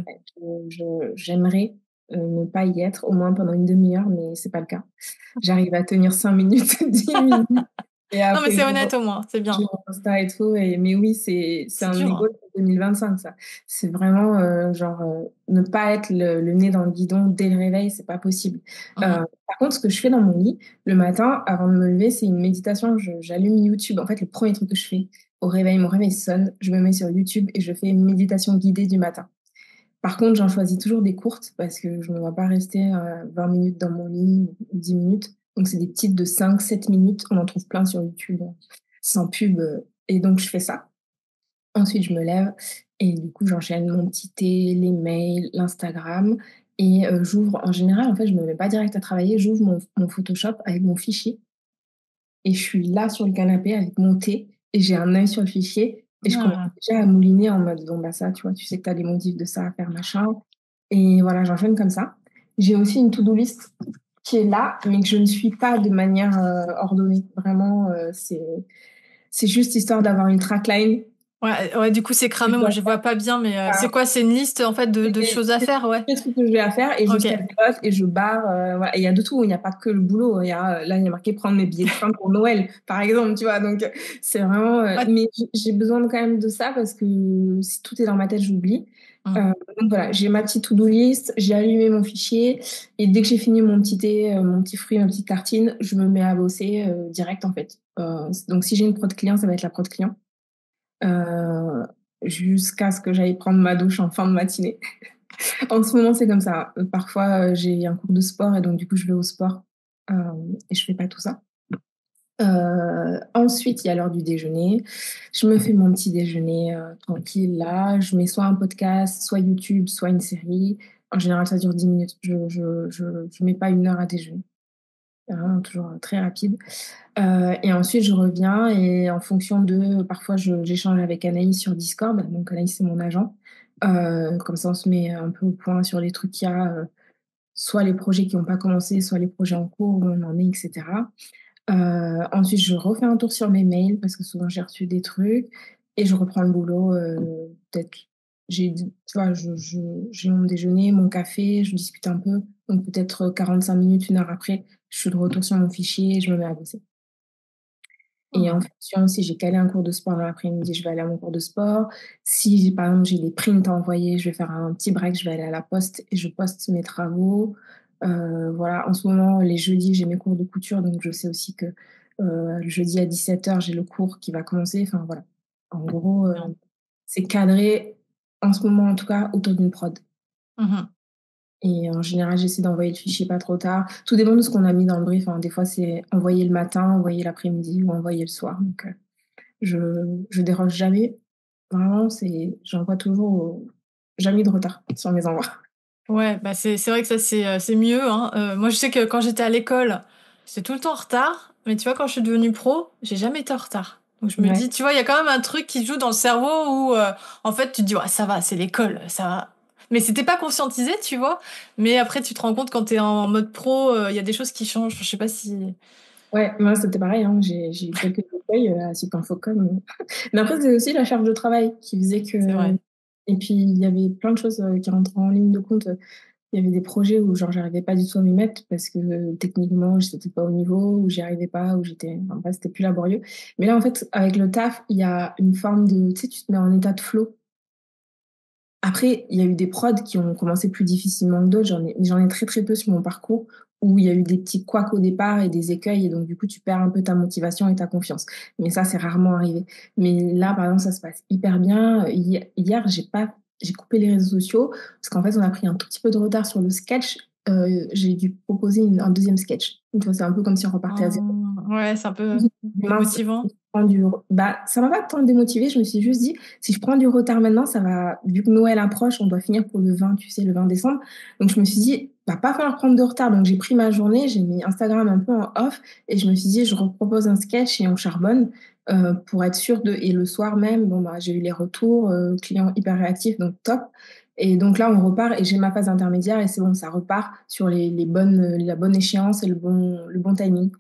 S1: j'aimerais ne pas y être au moins pendant une demi-heure, mais c'est pas le cas. J'arrive à tenir 5 minutes, 10 minutes. Et
S2: Non, mais
S1: après,
S2: c'est honnête au moins, c'est
S1: je
S2: bien.
S1: Insta et tout. Mais oui, c'est
S2: C'est
S1: un de
S2: dur,
S1: mes
S2: hein.
S1: goals pour 2025, ça. C'est vraiment, genre, ne pas être le nez dans le guidon dès le réveil, c'est pas possible.
S2: Mhm.
S1: Par contre, ce que je fais dans mon lit, le matin, avant de me lever, c'est une méditation. J'allume YouTube. En fait, le premier truc que je fais au réveil, mon réveil sonne, je me mets sur YouTube et je fais une méditation guidée du matin. Par contre, j'en choisis toujours des courtes parce que je ne me vois pas rester 20 minutes dans mon lit ou 10 minutes. Donc, c'est des petites de 5, 7 minutes. On en trouve plein sur YouTube, sans pub. Et donc, je fais ça. Ensuite, je me lève et du coup, j'enchaîne mon petit thé, les mails, l'Instagram. Et j'ouvre, en général, en fait, je ne me mets pas direct à travailler. J'ouvre mon Photoshop avec mon fichier et je suis là sur le canapé avec mon thé et j'ai un œil sur le fichier et je commence
S2: Ah.
S1: déjà à mouliner en mode, bon, bah ça, tu vois, tu sais que tu as des motifs de ça à faire, machin. Et voilà, j'enchaîne comme ça. J'ai aussi une to-do list qui est là, mais que je ne suis pas de manière ordonnée. Vraiment, c'est juste histoire d'avoir une trackline.
S2: Ouais, ouais, du coup c'est
S1: Je
S2: cramé, moi
S1: dois
S2: je vois pas bien, mais c'est
S1: faire
S2: quoi? C'est une liste en fait de choses à
S1: c'est
S2: faire, ouais.
S1: les trucs que j'ai à faire et je
S2: Ok.
S1: scapegote et je barre. Voilà. Et il y a de tout, il n'y a pas que le boulot. Là, il y a marqué prendre mes billets de train pour Noël, par exemple, tu vois. Donc, c'est vraiment.
S2: Ouais.
S1: Mais j'ai besoin quand même de ça parce que si tout est dans ma tête, j'oublie.
S2: Mm.
S1: Donc voilà, j'ai ma petite to-do list, j'ai allumé mon fichier et dès que j'ai fini mon petit thé, mon petit fruit, ma petite tartine, je me mets à bosser direct en fait. Donc si j'ai une prod client, ça va être la prod client. jusqu'à ce que j'aille prendre ma douche en fin de matinée. En ce moment, c'est comme ça. Parfois, j'ai un cours de sport et donc du coup, je vais au sport, et je fais pas tout ça. Ensuite, il y a l'heure du déjeuner. Je me fais mon petit déjeuner, tranquille là. Je mets soit un podcast, soit YouTube, soit une série. En général, ça dure 10 minutes. Je mets pas 1 heure à déjeuner. C'est vraiment toujours, très rapide. Et ensuite, je reviens et en fonction de parfois, j'échange avec Anaïs sur Discord. Donc Anaïs, c'est mon agent. Comme ça, on se met un peu au point sur les trucs qu'il y a, soit les projets qui ont pas commencé, soit les projets en cours, où on en est, et cetera. Ensuite, je refais un tour sur mes mails parce que souvent j'ai reçu des trucs et je reprends le boulot, peut-être tu vois, j'ai mon déjeuner, mon café, je discute un peu, donc peut-être 45 minutes, 1 heure après, je suis de retour sur mon fichier et je me mets à bosser. Et en
S2: Mmh.
S1: fonction, si j'ai calé un cours de sport dans l'après-midi, je vais aller à mon cours de sport. Si j'ai par exemple, j'ai des prints à envoyer, je vais faire un petit break, je vais aller à la poste et je poste mes travaux. Voilà, en ce moment, les jeudis, j'ai mes cours de couture, donc je sais aussi que, le jeudi à 17h, j'ai le cours qui va commencer. Enfin voilà. En gros,
S2: Bien.
S1: c'est cadré, en ce moment en tout cas, autour d'une prod.
S2: Mmh.
S1: Et en général, j'essaie d'envoyer le fichier pas trop tard. Tout dépend de ce qu'on a mis dans le brief, hein. Des fois, c'est envoyer le matin, envoyer l'après-midi ou envoyer le soir. Donc, je je déroge jamais. Vraiment, j'envoie toujours, jamais de retard sur mes envois.
S2: Ouais, bah, c'est vrai que ça, c'est mieux, hein. Moi, je sais que quand j'étais à l'école, j'étais tout le temps en retard, mais tu vois, quand je suis devenue pro, j'ai jamais été en retard. Donc je me
S1: Ouais,
S2: dis, tu vois, il y a quand même un truc qui joue dans le cerveau où, en fait, tu te dis: «Ouais, ça va, c'est l'école, ça va». Mais c'était pas conscientisé, tu vois? Mais après, tu te rends compte quand t'es en mode pro, il y a des choses qui changent. Enfin, je sais pas si
S1: ouais, moi, c'était pareil, hein. J'ai eu quelques écueils, à Supinfocom, mais après, c'est aussi la charge de travail qui faisait
S2: c'est
S1: que
S2: vrai.
S1: et puis il y avait plein de choses, qui rentraient en ligne de compte. Il y avait des projets où genre j'arrivais pas du tout à m'y mettre parce que, techniquement, j'étais pas au niveau, ou j'y arrivais pas, ou enfin bref, c'était plus laborieux. Mais là, en fait, avec le taf, il y a une forme de tu sais, tu te mets en état de flow. Après, il y a eu des prods qui ont commencé plus difficilement que d'autres. J'en ai très, très peu sur mon parcours où il y a eu des petits couacs au départ et des écueils et donc du coup, tu perds un peu ta motivation et ta confiance. Mais ça, c'est rarement arrivé. Mais là, par exemple, ça se passe hyper bien. Hier, j'ai coupé les réseaux sociaux parce qu'en fait, on a pris un tout petit peu de retard sur le sketch. J'ai dû proposer un deuxième sketch. Donc, c'est un peu comme si on repartait à zéro.
S2: Ouais, c'est un peu
S1: Mince,
S2: démotivant.
S1: je prends bah, ça m'a pas tant démotivée, je me suis juste dit: «Si je prends du retard maintenant, ça va» vu que Noël approche, on doit finir pour le 20, tu sais, le 20 décembre. Donc je me suis dit: «Va pas falloir prendre de retard». Donc j'ai pris ma journée, j'ai mis Instagram un peu en off et je me suis dit: «Je repropose un sketch et on charbonne», pour être sûre de et le soir même, bon, bah, j'ai eu les retours, clients hyper réactifs, donc top. Et donc là, on repart et j'ai ma phase intermédiaire et c'est bon, ça repart sur la bonne échéance et le bon timing.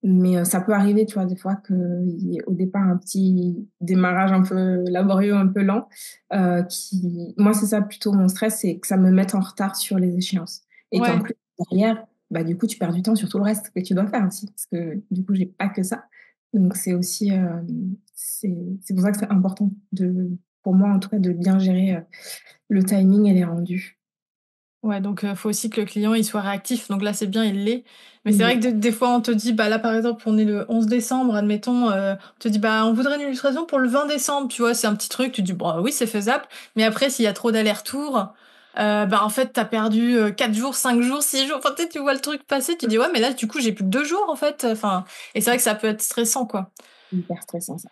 S1: Mais ça peut arriver, tu vois, des fois qu'il y ait au départ un petit démarrage un peu laborieux, un peu lent, qui moi, c'est ça plutôt mon stress, c'est que ça me mette en retard sur les échéances et qu'en
S2: Ouais.
S1: plus derrière, bah, du coup, tu perds du temps sur tout le reste que tu dois faire aussi parce que du coup, j'ai pas que ça. Donc c'est aussi, c'est pour ça que c'est important pour moi en tout cas, de bien gérer, le timing et les rendus.
S2: Ouais, donc faut aussi que le client, il soit réactif. Donc là, c'est bien, il l'est. Mais c'est
S1: Il
S2: vrai
S1: est
S2: que des fois, on te dit, bah, là, par exemple, on est le 11 décembre, admettons, on te dit: «Bah, on voudrait une illustration pour le 20 décembre», tu vois? C'est un petit truc, tu te dis: «Bah, oui, c'est faisable». Mais après, s'il y a trop d'allers-retours, bah, en fait, tu as perdu, 4 jours, 5 jours, 6 jours. Enfin, tu vois le truc passer, tu dis: «Ouais, mais là, du coup, j'ai plus que 2 jours, en fait». Enfin et c'est vrai que ça peut être stressant, quoi.
S1: hyper stressant ça.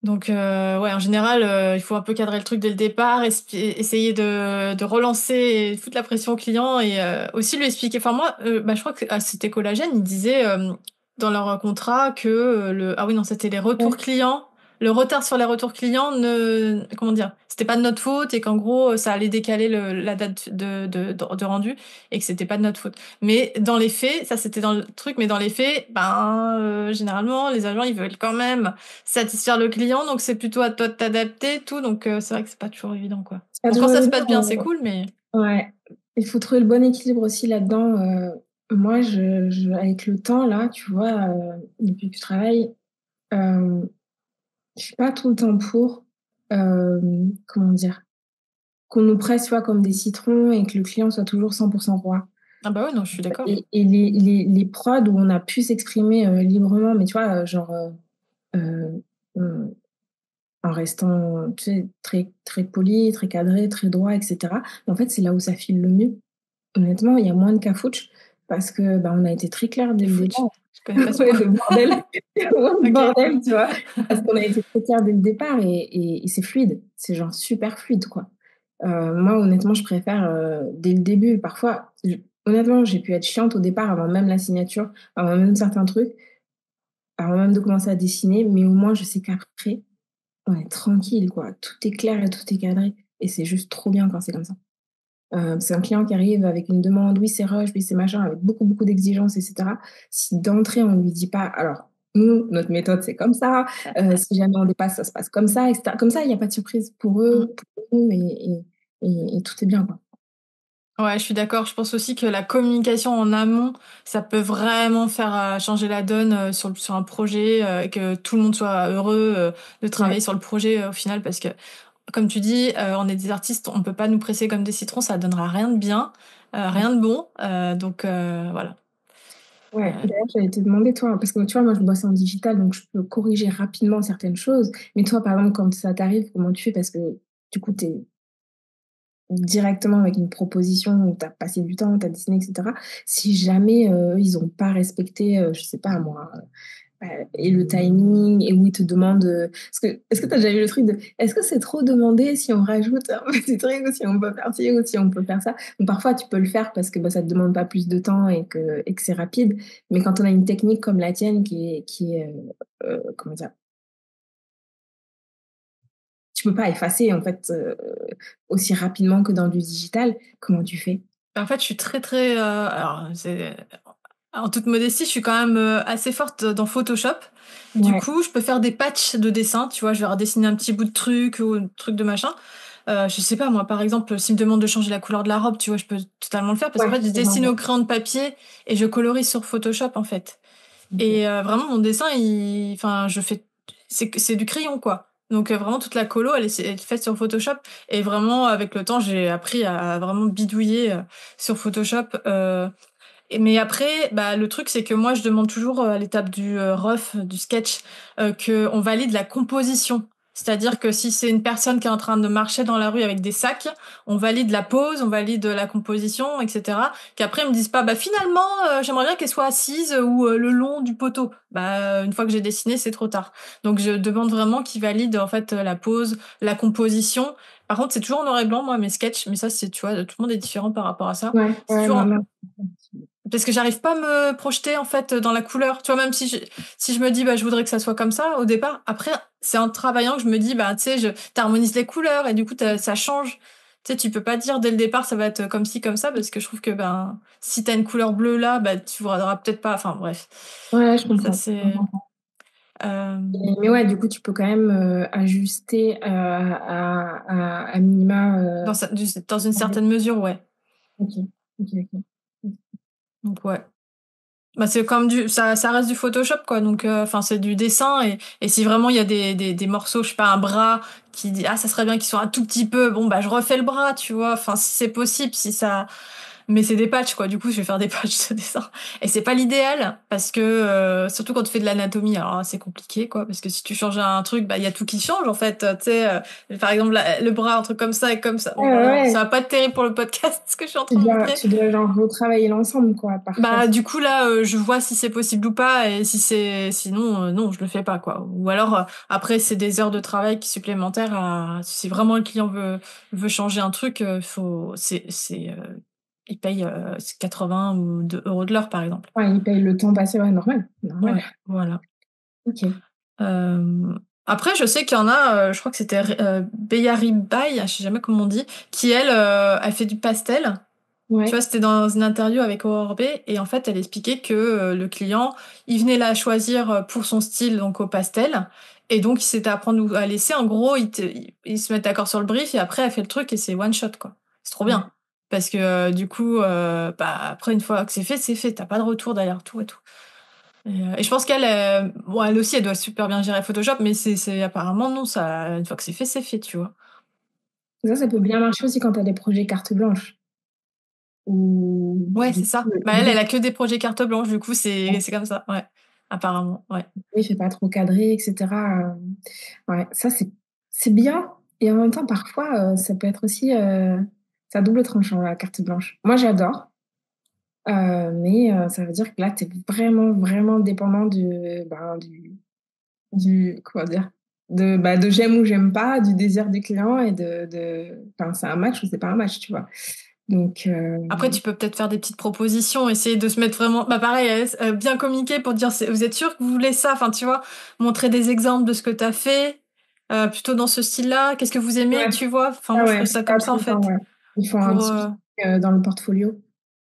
S2: Donc ouais, en général, il faut un peu cadrer le truc dès le départ, essayer de relancer et foutre la pression au client et aussi lui expliquer enfin moi, bah, je crois que c'était Collagène, ils disaient, dans leur contrat que, ah oui non, c'était les retours
S1: Ouais.
S2: clients, le retard sur les retours clients ne comment dire? C'était pas de notre faute et qu'en gros, ça allait décaler la date de rendu et que c'était pas de notre faute. Mais dans les faits, ça c'était dans le truc, mais dans les faits, ben, généralement les agents, ils veulent quand même satisfaire le client, donc c'est plutôt à toi de t'adapter, tout, donc c'est vrai que c'est pas toujours évident, quoi.
S1: C'est pas
S2: Bon, quand
S1: toujours
S2: ça se
S1: évident,
S2: passe bien, c'est cool, mais
S1: ouais. Il faut trouver le bon équilibre aussi là-dedans. Moi, avec le temps, là, tu vois, depuis que je travaille, je suis pas tout le temps pour, comment dire? Qu'on nous presse, tu vois, comme des citrons et que le client soit toujours 100% roi.
S2: ah bah, ouais, non, je suis d'accord.
S1: Et les prods où on a pu s'exprimer, librement, mais tu vois, genre, heu, en restant, tu sais, très, très poli, très cadré, très droit, etc. Mais en fait, c'est là où ça file le mieux. Honnêtement, il y a moins de cafouche parce que bah, on a été très clair dès le
S2: Cafouche,
S1: départ.
S2: je connais pas ce
S1: Ouais,
S2: mot.
S1: de bordel, de
S2: Ok.
S1: bordel, tu vois. Parce qu'on a été très clair dès le départ et c'est fluide. C'est genre super fluide, quoi. Moi, honnêtement, je préfère dès le début. Parfois, honnêtement, j'ai pu être chiante au départ avant même la signature, avant même certains trucs, avant même de commencer à dessiner, mais au moins, je sais qu'après, on est tranquille, quoi. Tout est clair et tout est cadré. Et c'est juste trop bien quand c'est comme ça. C'est un client qui arrive avec une demande, oui, c'est rush, oui, c'est machin, avec beaucoup, beaucoup d'exigences, etc. Si d'entrée, on ne lui dit pas, alors, nous, notre méthode, c'est comme ça, si jamais on dépasse, ça se passe comme ça, etc. Comme ça, il n'y a pas de surprise pour
S2: Mm.
S1: eux, pour nous, et tout est bien, quoi.
S2: Ouais, je suis d'accord. Je pense aussi que la communication en amont, ça peut vraiment faire changer la donne sur un projet et que tout le monde soit heureux de travailler
S1: Ouais.
S2: sur le projet au final parce que, comme tu dis, on est des artistes, on peut pas nous presser comme des citrons, ça donnera rien de bien, rien de bon. Donc voilà.
S1: Ouais,
S2: Euh,
S1: d'ailleurs, j'allais te demander, toi, parce que tu vois, moi, je bosse en digital, donc je peux corriger rapidement certaines choses. Mais toi, par exemple, quand ça t'arrive, comment tu fais? Parce que du coup, tu es directement avec une proposition où tu as passé du temps, tu as dessiné, etc. Si jamais ils n'ont pas respecté, je sais pas moi, et le timing, et où ils te demandent. Est-ce que tu as déjà vu le truc de est-ce que c'est trop demandé si on rajoute un petit truc, ou si on peut faire ci, ou si on peut faire ça? Donc parfois, tu peux le faire parce que bah, ça ne te demande pas plus de temps et que c'est rapide. Mais quand on a une technique comme la tienne qui est comment dire, tu peux pas effacer en fait aussi rapidement que dans du digital, comment tu fais?
S2: En fait, je suis très très. Alors, en toute modestie, je suis quand même assez forte dans Photoshop. Du
S1: Ouais.
S2: coup, je peux faire des patchs de dessin. Tu vois, je vais redessiner un petit bout de truc ou un truc de machin. Je sais pas, moi, par exemple, s'il me demande de changer la couleur de la robe, tu vois, je peux totalement le faire parce qu'en
S1: Ouais,
S2: fait, je dessine au crayon de papier et je colorise sur Photoshop, en fait.
S1: OK.
S2: Et vraiment, mon dessin, enfin, c'est du crayon, quoi. Donc vraiment, toute la colo, elle est faite sur Photoshop. Et vraiment, avec le temps, j'ai appris à vraiment bidouiller sur Photoshop. Mais après, bah, le truc, c'est que moi, je demande toujours à l'étape du rough, du sketch, qu'on valide la composition. C'est-à-dire que si c'est une personne qui est en train de marcher dans la rue avec des sacs, on valide la pose, on valide la composition, etc. Qu'après, ils me disent pas, bah finalement, j'aimerais bien qu'elle soit assise ou le long du poteau. Bah, une fois que j'ai dessiné, c'est trop tard. Donc, je demande vraiment qu'ils valident en fait la pose, la composition. Par contre, c'est toujours en noir et blanc, moi, mes sketchs. Mais ça, c'est, tu vois, tout le monde est différent par rapport à ça.
S1: Ouais,
S2: C'est
S1: ouais,
S2: toujours
S1: non, non.
S2: parce que j'arrive pas à me projeter en fait dans la couleur. Tu vois, même si je me dis bah je voudrais que ça soit comme ça au départ, après c'est en travaillant que je me dis bah tu sais je t'harmonises les couleurs et du coup ça change. Tu sais, tu peux pas dire dès le départ ça va être comme ci comme ça parce que je trouve que ben si t'as une couleur bleue là bah tu voudras peut-être pas. Enfin bref,
S1: Ouais, je
S2: ça
S1: comprends.
S2: c'est euh,
S1: Mais ouais, du coup, tu peux quand même ajuster à minima.
S2: dans une certaine mesure ouais.
S1: Ok, ok, ok.
S2: Donc ouais. Bah c'est comme ça reste du Photoshop quoi donc enfin c'est du dessin et si vraiment il y a des morceaux je sais pas un bras qui dit ah ça serait bien qu'il soit un tout petit peu bon bah je refais le bras tu vois enfin si c'est possible si ça mais c'est des patchs quoi du coup je vais faire des patchs de dessin et c'est pas l'idéal parce que surtout quand tu fais de l'anatomie alors là, c'est compliqué quoi parce que si tu changes un truc bah il y a tout qui change en fait tu sais par exemple le bras un truc comme ça et comme ça bon
S1: Ouais, ouais,
S2: voilà ça
S1: ouais.
S2: va pas être terrible pour le podcast ce que je suis en
S1: Tu
S2: train de
S1: dois,
S2: montrer.
S1: tu dois genre retravailler l'ensemble, quoi, parfois.
S2: Bah du coup là je vois si c'est possible ou pas et si c'est sinon non je le fais pas quoi ou alors après c'est des heures de travail supplémentaires si vraiment le client veut changer un truc faut c'est il paye c'est 80 ou 2 euros de l'heure par exemple.
S1: Ouais, ils payent le temps passé, ouais, normal. Normal.
S2: Ouais voilà.
S1: Ok.
S2: Euh, après je sais qu'il y en a je crois que c'était Beyari Bay je sais jamais comment on dit qui elle fait du pastel. Tu
S1: Ouais.
S2: vois, c'était dans une interview avec Aurore B et en fait, elle expliquait que le client, il venait la choisir pour son style, donc au pastel. Et donc, il s'était à prendre ou à laisser. En gros, ils se mettent d'accord sur le brief et après, elle fait le truc et c'est one shot, quoi. C'est trop
S1: Ouais.
S2: bien. Parce que du coup, bah, après, une fois que c'est fait, c'est fait. T'as pas de retour derrière tout et tout. Et je pense qu'elle, bon, elle aussi, elle doit super bien gérer Photoshop, mais c'est apparemment non, ça, une fois que c'est fait, tu vois.
S1: Ça peut bien marcher aussi quand tu as des projets carte blanche. Ou
S2: Ouais,
S1: du
S2: c'est
S1: coup,
S2: ça. Bah elle a que des projets carte blanche, du coup c'est comme ça, ouais. Apparemment, ouais.
S1: il fait pas trop cadré, etc. Ouais, ça, c'est c'est bien et en même temps, parfois, ça peut être aussi, c'est à double tranchant, la carte blanche. Moi, j'adore, mais ça veut dire que là, tu es vraiment, vraiment dépendant du comment dire? De j'aime ou j'aime pas, du désir du client et enfin, c'est un match ou c'est pas un match, tu vois? Donc
S2: Après, tu peux peut-être faire des petites propositions, essayer de se mettre vraiment, bah pareil, bien communiquer pour dire, vous êtes sûr que vous voulez ça? Enfin, tu vois, montrer des exemples de ce que tu as fait, plutôt dans ce style-là. Qu'est-ce que vous aimez,
S1: ouais,
S2: tu vois? Enfin,
S1: ah
S2: moi, je
S1: ouais,
S2: ferais ça
S1: ça
S2: comme ça,
S1: tout
S2: en
S1: le temps,
S2: fait,
S1: ouais. Il faut un
S2: pour,
S1: petit dans le portfolio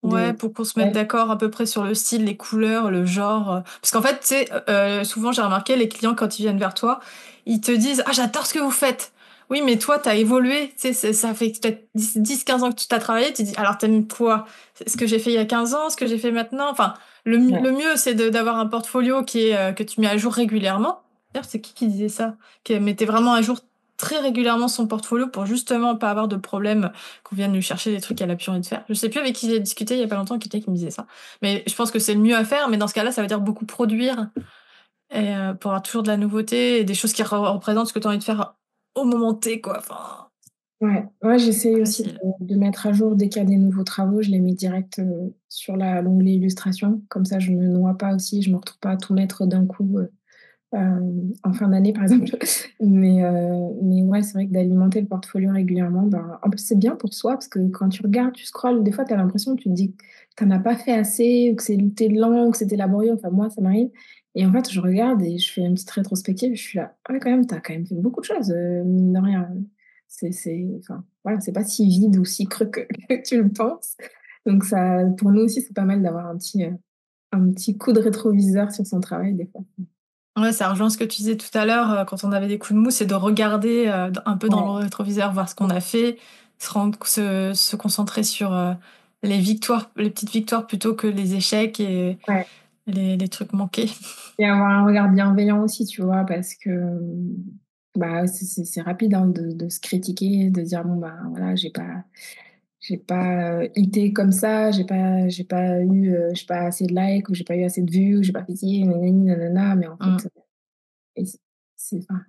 S1: de
S2: ouais, pour qu'on se mette
S1: ouais,
S2: d'accord à peu près sur le style, les couleurs, le genre. Parce qu'en fait, tu sais, souvent j'ai remarqué, les clients, quand ils viennent vers toi, ils te disent: Ah, j'adore ce que vous faites. Oui, mais toi, t'as évolué. Tu sais, ça fait peut-être 10-15 ans que tu t'as travaillé. Tu dis: Alors, t'aimes quoi? Ce que j'ai fait il y a 15 ans, ce que j'ai fait maintenant? Enfin,
S1: ouais.
S2: le mieux, c'est d'avoir un portfolio que tu mets à jour régulièrement. D'ailleurs, c'est qui disait ça? Qui mettait vraiment à jour très régulièrement son portfolio pour justement pas avoir de problème qu'on vienne lui chercher des trucs qu'elle a plus envie de faire. Je sais plus avec qui j'ai discuté il y a pas longtemps, quelqu'un qui me disait ça. Mais je pense que c'est le mieux à faire, mais dans ce cas-là, ça veut dire beaucoup produire et pour avoir toujours de la nouveauté et des choses qui représentent ce que tu as envie de faire au moment T, quoi. Enfin,
S1: Ouais, ouais, j'essaye aussi
S2: facile.
S1: de mettre à jour dès qu'il y a des nouveaux travaux, je les mets direct, sur l'onglet illustration. Comme ça, je me noie pas aussi, je me retrouve pas à tout mettre d'un coup, en fin d'année, par exemple. Mais ouais, c'est vrai que d'alimenter le portfolio régulièrement, ben, en plus, c'est bien pour soi parce que quand tu regardes, tu scrolles, des fois, tu as l'impression, tu te dis que tu en as pas fait assez ou que c'était lent ou que c'était laborieux. Enfin, moi, ça m'arrive et en fait, je regarde et je fais une petite rétrospective, je suis là: «Ah ouais, quand même, tu as quand même fait beaucoup de choses, mine de rien». Enfin, voilà, c'est pas si vide ou si creux que que tu le penses. Donc ça, pour nous aussi, c'est pas mal d'avoir un petit coup de rétroviseur sur son travail, des fois.
S2: Ouais, ça rejoint ce que tu disais tout à l'heure, quand on avait des coups de mou, c'est de regarder un peu dans
S1: Ouais,
S2: le rétroviseur, voir ce qu'on a fait, se concentrer sur les victoires, les petites victoires plutôt que les échecs et
S1: ouais.
S2: les trucs manqués.
S1: Et avoir un regard bienveillant aussi, tu vois? Parce que, bah, c'est rapide, hein, de se critiquer, de dire: «Bon, bah, voilà, j'ai pas, hité comme ça, j'ai pas eu, j'ai pas assez de likes ou j'ai pas eu assez de vues ou j'ai pas fait ci, nanani nanana». Mais en
S2: Mmh.
S1: fait, et c'est enfin,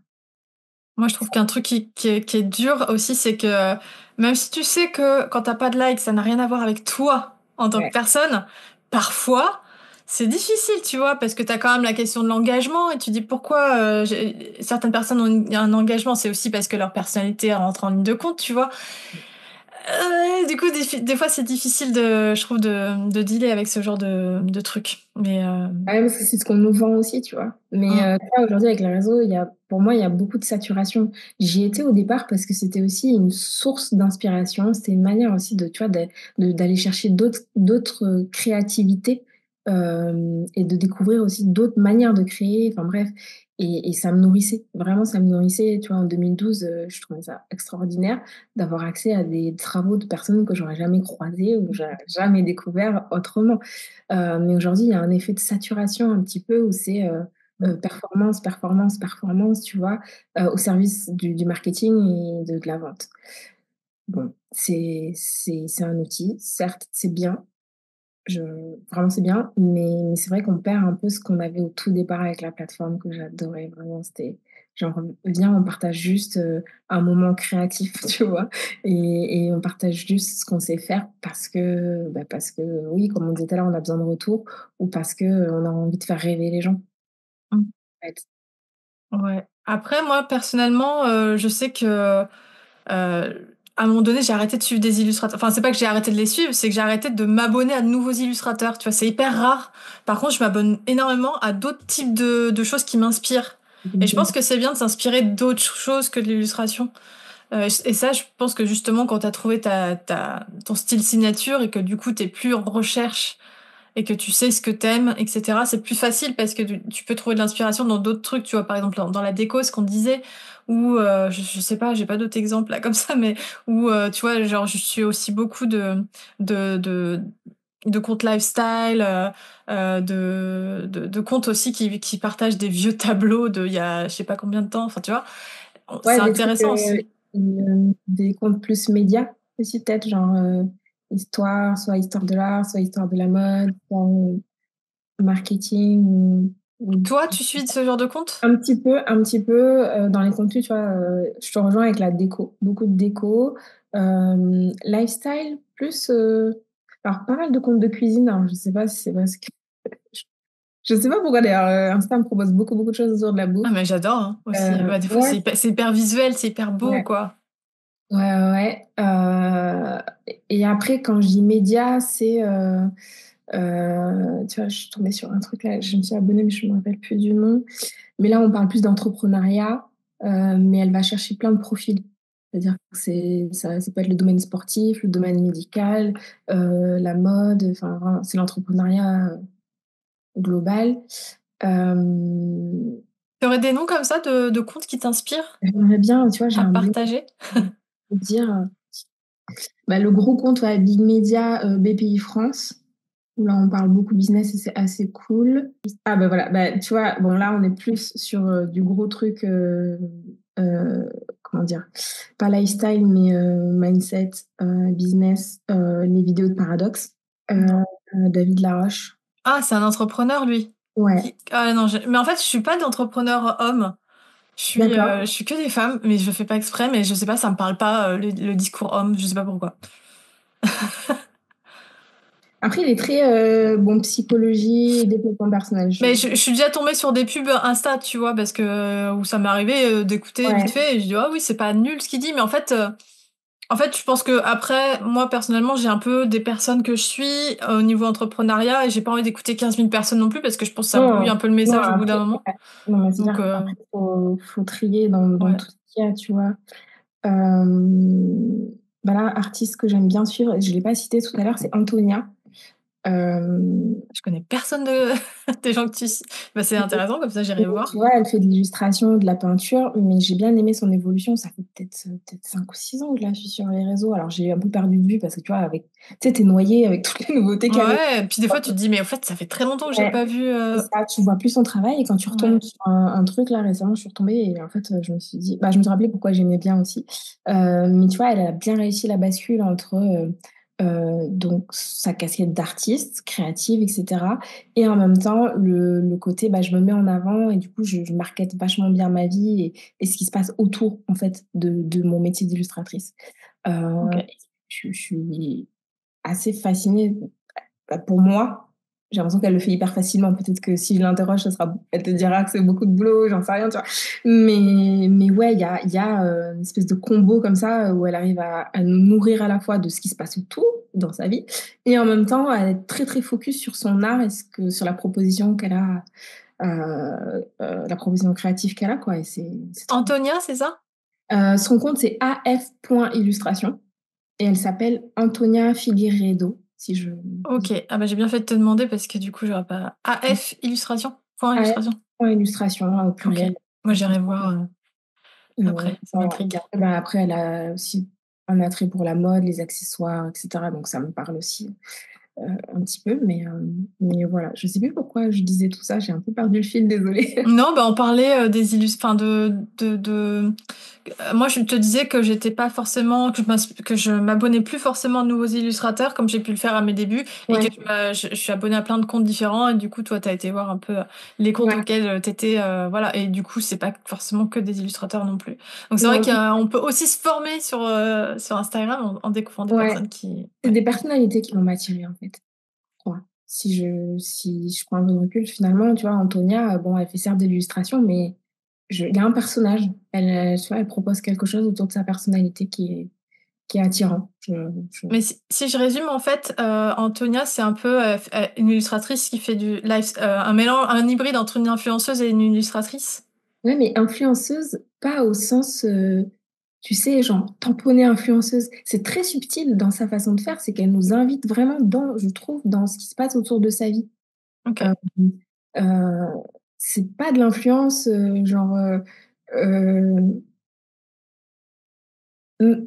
S2: Moi, je trouve qu'un truc qui est dur aussi, c'est que même si tu sais que quand t'as pas de likes, ça n'a rien à voir avec toi en tant que
S1: ouais.
S2: personne, parfois, c'est difficile, tu vois, parce que t'as quand même la question de l'engagement et tu dis pourquoi certaines personnes ont un engagement, c'est aussi parce que leur personnalité rentre en ligne de compte, tu vois. Du coup, des fois, c'est difficile je trouve, de dealer avec ce genre de trucs. Mais,
S1: Ah ouais, parce que c'est ce qu'on nous vend aussi, tu vois? Mais
S2: mm,
S1: tu vois, aujourd'hui, avec les réseaux, pour moi, il y a beaucoup de saturation. J'y étais au départ parce que c'était aussi une source d'inspiration. C'était une manière aussi de, tu vois, d'aller chercher d'autres créativités, et de découvrir aussi d'autres manières de créer. Enfin bref, et ça me nourrissait. Vraiment, ça me nourrissait. Tu vois, en 2012, je trouvais ça extraordinaire d'avoir accès à des travaux de personnes que j'aurais jamais croisées ou que j'aurais jamais découvert autrement. Mais aujourd'hui, il y a un effet de saturation un petit peu où c'est, performance, performance, performance, tu vois? Au service du marketing et de la vente. Bon, c'est un outil, certes, c'est bien, je vraiment c'est bien, mais c'est vrai qu'on perd un peu ce qu'on avait au tout départ avec la plateforme que j'adorais vraiment, c'était genre: «Viens, on partage juste, un moment créatif», tu vois? Et on partage juste ce qu'on sait faire parce que oui, comme on disait tout à l'heure, on a besoin de retour ou parce que, on a envie de faire rêver les gens,
S2: mm.
S1: en fait.
S2: Ouais. Après, moi, personnellement, je sais que à un moment donné, j'ai arrêté de suivre des illustrateurs. Enfin, c'est pas que j'ai arrêté de les suivre, c'est que j'ai arrêté de m'abonner à de nouveaux illustrateurs. Tu vois, c'est hyper rare. Par contre, je m'abonne énormément à d'autres types de choses qui m'inspirent. Et je pense que c'est bien de s'inspirer d'autres choses que de l'illustration. Et ça, je pense que justement, quand t'as trouvé ton style signature et que du coup, t'es plus en recherche et que tu sais ce que t'aimes, etc. C'est plus facile parce que tu peux trouver de l'inspiration dans d'autres trucs, tu vois, par exemple dans la déco, ce qu'on disait, ou je sais pas, j'ai pas d'autres exemples là comme ça, mais où tu vois, genre je suis aussi beaucoup de, de, de comptes lifestyle, de comptes aussi qui partagent des vieux tableaux de il y a je sais pas combien de temps, enfin tu vois, c'est
S1: Ouais, des trucs,
S2: intéressant aussi.
S1: des comptes plus médias aussi peut-être, genre, histoire, soit histoire de l'art, soit histoire de la mode, soit, marketing.
S2: Toi, tu suis ce genre de compte?
S1: Un petit peu dans les contenus, tu vois, je te rejoins avec la déco. Beaucoup de déco. Lifestyle, plus. Alors, pas mal de comptes de cuisine. Alors, je sais pas si c'est parce que. Je sais pas pourquoi d'ailleurs, Insta me propose beaucoup, beaucoup de choses autour de la bouffe.
S2: Ah, mais j'adore aussi. Bah, des fois,
S1: Ouais,
S2: c'est hyper visuel, c'est hyper beau,
S1: ouais,
S2: quoi.
S1: ouais, ouais. Et après, quand je dis média, c'est. Tu vois, je suis tombée sur un truc là, je me suis abonnée, mais je me rappelle plus du nom. Mais là, on parle plus d'entrepreneuriat, mais elle va chercher plein de profils. C'est-à-dire que ça peut être le domaine sportif, le domaine médical, la mode, enfin, vraiment, c'est l'entrepreneuriat global. Euh,
S2: T'aurais des noms comme ça de comptes qui t'inspirent
S1: J'aimerais bien, tu vois, j'ai
S2: à
S1: un blog
S2: partager?
S1: pour dire, bah, le gros compte, ouais, Big Media, BPI France, où là, on parle beaucoup business et c'est assez cool. Ah, bah voilà, bah, tu vois, bon, là, on est plus sur du gros truc, euh, comment dire, pas lifestyle, mais mindset, business, les vidéos de Paradoxe.
S2: Non.
S1: David Laroche.
S2: Ah, c'est un entrepreneur, lui.
S1: Ouais,
S2: Ah non, mais en fait, je suis pas d'entrepreneur homme.
S1: d'accord.
S2: Je suis que des femmes, mais je fais pas exprès, mais je sais pas, ça me parle pas, le discours homme, je sais pas pourquoi.
S1: Après, il est très bon, psychologie et développement personnel.
S2: Mais je suis déjà tombée sur des pubs Insta, tu vois, parce que où ça m'est arrivé d'écouter vite
S1: Ouais.
S2: fait, et je dis, ah oui, c'est pas nul ce qu'il dit, mais en fait, je pense que après, moi, personnellement, j'ai un peu des personnes que je suis au niveau entrepreneuriat, et j'ai pas envie d'écouter 15 000 personnes non plus, parce que je pense que ça brouille
S1: Non,
S2: un peu le
S1: non,
S2: message au bout d'un
S1: après,
S2: moment.
S1: ouais. Non, mais
S2: Donc,
S1: c'est-à-dire qu'après, faut trier dans
S2: ouais.
S1: tout ce qu'il y a, tu vois. Bah là, artiste que j'aime bien suivre, je ne l'ai pas cité tout à l'heure, c'est Antonia. Euh,
S2: Je connais personne des gens que tu... Bah, c'est intéressant, comme ça, j'irai
S1: Tu
S2: voir.
S1: vois, elle fait de l'illustration, de la peinture, mais j'ai bien aimé son évolution. Ça fait peut-être 5 ou 6 ans que je la suis sur les réseaux. Alors j'ai un peu perdu de vue parce que tu vois, avec, tu sais, t'es noyé avec toutes les nouveautés qu'elle a.
S2: Ouais, et puis des fois, tu te dis, mais en fait, ça fait très longtemps que j'ai
S1: Ouais,
S2: pas vu...
S1: c'est ça, tu vois plus son travail et quand tu retombes
S2: Ouais.
S1: sur un truc là récemment, je suis retombée et en fait, je me suis dit, bah, je me suis rappelé pourquoi j'aimais bien aussi. Mais tu vois, elle a bien réussi la bascule entre donc sa casquette d'artiste, créative, etc. Et en même temps, le côté, bah, je me mets en avant et du coup, je markete vachement bien ma vie et ce qui se passe autour en fait de mon métier d'illustratrice.
S2: Ok.
S1: Je suis assez fascinée bah, pour moi, j'ai l'impression qu'elle le fait hyper facilement. Peut-être que si je l'interroge, elle te dira que c'est beaucoup de boulot, j'en sais rien, tu vois. Mais ouais, il y a une espèce de combo comme ça où elle arrive à nous nourrir à la fois de ce qui se passe autour dans sa vie et en même temps à être très très focus sur son art et sur la proposition qu'elle a, la proposition créative qu'elle a, quoi. Et c'est trop.
S2: Antonia, c'est ça?
S1: Son compte, c'est af.illustration et elle s'appelle Antonia Figueiredo, si je
S2: Ok.
S1: dis.
S2: Ah bah j'ai bien fait de te demander parce que du coup, j'aurais pas... AF illustration? Point
S1: AF,
S2: illustration.
S1: illustration au
S2: Ok.
S1: pluriel.
S2: Moi, j'irai voir après. Ça
S1: Voilà. Et puis
S2: m'intrigue.
S1: après, ben, après, elle a aussi un attrait pour la mode, les accessoires, etc. Donc ça me parle aussi un petit peu. Mais voilà, je sais plus pourquoi je disais tout ça. J'ai un peu perdu le fil, désolée.
S2: Non, bah on parlait des enfin moi je te disais que j'étais pas forcément que je m'abonnais plus forcément à de nouveaux illustrateurs comme j'ai pu le faire à mes débuts et que
S1: Ouais,
S2: je suis abonnée à plein de comptes différents et du coup toi t'as été voir un peu les comptes
S1: ouais.
S2: auxquels t'étais voilà et du coup c'est pas forcément que des illustrateurs non plus. Donc c'est vrai
S1: Non,
S2: qu'on peut aussi se former sur Instagram en découvrant des
S1: ouais.
S2: personnes qui
S1: C'est
S2: ouais.
S1: des personnalités qui m'ont attirée, en fait. Je crois. Si je prends un peu de recul, finalement, tu vois, Antonia, bon, elle fait certes de l'illustration, mais il y a un personnage. Tu vois, elle propose quelque chose autour de sa personnalité qui est attirant.
S2: Mais si je résume, en fait, Antonia, c'est un peu une illustratrice qui fait du live, un mélange, un hybride entre une influenceuse et une illustratrice.
S1: Ouais, mais influenceuse, pas au sens, tu sais, genre tamponner influenceuse. C'est très subtil dans sa façon de faire, c'est qu'elle nous invite vraiment je trouve, dans ce qui se passe autour de sa vie.
S2: Ok.
S1: Euh, euh, c'est pas de l'influence, genre, euh,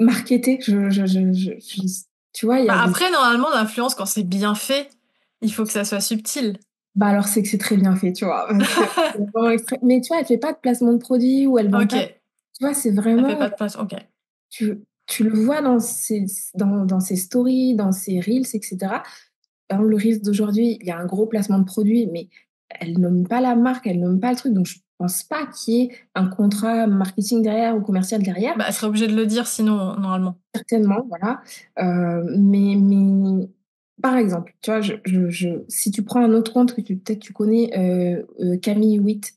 S1: marketée. Tu vois, il y
S2: Bah
S1: a des.
S2: après, normalement, l'influence, quand c'est bien fait, il faut que ça soit subtil.
S1: Bah alors, c'est que c'est très bien fait, tu vois. Parce que c'est vraiment mais tu vois, elle fait pas de placement de produits ou elle vend
S2: Ok.
S1: pas. Tu vois, c'est
S2: Ça fait
S1: vraiment.
S2: pas de place. Ok.
S1: Tu le vois dans ses stories, dans ses reels, etc. Par exemple, le Reels d'aujourd'hui, il y a un gros placement de produit, mais elle nomme pas la marque, elle nomme pas le truc. Donc, je pense pas qu'il y ait un contrat marketing derrière ou commercial derrière.
S2: Bah, elle serait obligée de le dire sinon, normalement.
S1: Certainement, voilà. Mais par exemple, tu vois, si tu prends un autre compte que peut-être tu connais, Camille Witt,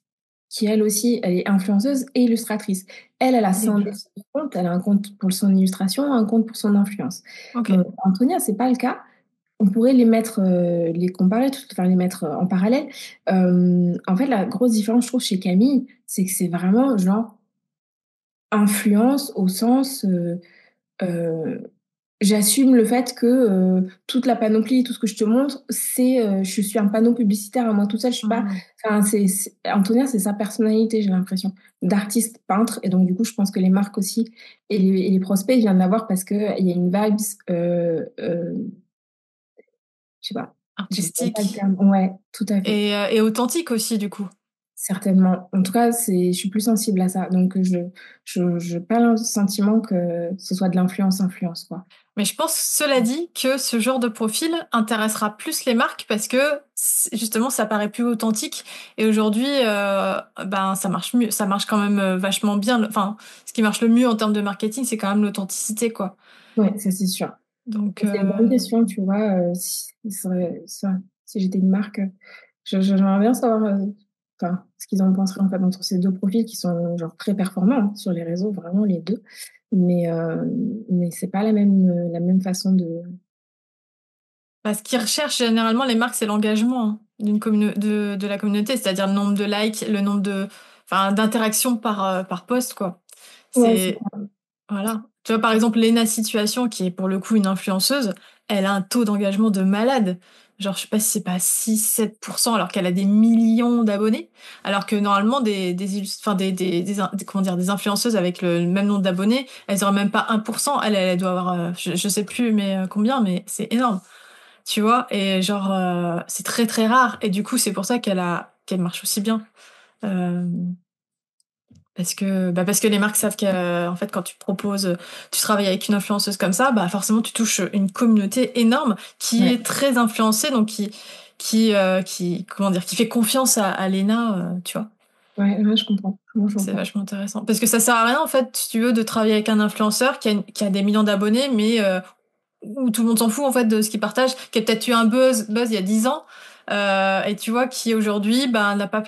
S1: qui elle aussi, elle est influenceuse et illustratrice. Elle a
S2: Les
S1: scindé
S2: deux.
S1: son compte, elle a un compte pour son illustration, un compte pour son influence.
S2: Ok.
S1: Bon, Antonia, c'est pas le cas. On pourrait les mettre, les comparer, enfin les mettre en parallèle. En fait, la grosse différence, je trouve, chez Camille, c'est que c'est vraiment genre influence au sens, euh, j'assume le fait que toute la panoplie, tout ce que je te montre, c'est, je suis un panneau publicitaire à moi toute seule. Je suis pas,
S2: Mhm.
S1: enfin, Antonia, c'est sa personnalité, j'ai l'impression, d'artiste peintre. Et donc, du coup, je pense que les marques aussi et les prospects, ils viennent l'avoir parce qu'il y a une vibes, je sais pas, j'ai pas le
S2: Artistique
S1: terme. Ouais, tout à fait.
S2: et authentique aussi, du coup.
S1: Certainement. En tout cas, je suis plus sensible à ça. Donc, je pas le sentiment que ce soit de l'influence, quoi.
S2: Mais je pense, cela dit, que ce genre de profil intéressera plus les marques parce que justement, ça paraît plus authentique. Et aujourd'hui, ben, ça marche mieux, ça marche quand même vachement bien. Enfin, ce qui marche le mieux en termes de marketing, c'est quand même l'authenticité, quoi.
S1: Ouais, ça, c'est sûr.
S2: Donc,
S1: C'est une bonne question, tu vois. Si j'étais une marque, j'aimerais bien savoir enfin, ce qu'ils en penseraient en fait entre ces deux profils qui sont genre très performants hein, sur les réseaux, vraiment les deux. Mais c'est pas la même façon de.
S2: ce qu'ils recherchent généralement, les marques, c'est l'engagement hein, de la communauté, c'est-à-dire le nombre de likes, le nombre enfin, d'interactions par post, quoi.
S1: Ouais, c'est
S2: C'est, voilà. Tu vois, par exemple, Lena Situation, qui est pour le coup une influenceuse, elle a un taux d'engagement de malade. Genre, je sais pas si c'est pas 6-7%, alors qu'elle a des millions d'abonnés. Alors que normalement, enfin, comment dire, des influenceuses avec le même nombre d'abonnés, elles auraient même pas 1%. Elle doit avoir, je sais plus mais combien, mais c'est énorme. Tu vois, et genre, c'est très très rare. Et du coup, c'est pour ça qu'elle marche aussi bien. Euh, parce que les marques savent que, en fait, quand tu travailles avec une influenceuse comme ça, bah forcément, tu touches une communauté énorme qui
S1: ouais,
S2: est très influencée, donc comment dire, qui fait confiance à Lena, tu vois.
S1: ouais, ouais, je comprends. Moi, je
S2: C'est
S1: comprends.
S2: vachement intéressant. Parce que ça sert à rien, en fait, si tu veux, de travailler avec un influenceur qui a des millions d'abonnés, mais où tout le monde s'en fout, en fait, de ce qu'il partage, qui a peut-être eu un buzz il y a 10 ans, et tu vois, qui aujourd'hui, bah, n'a pas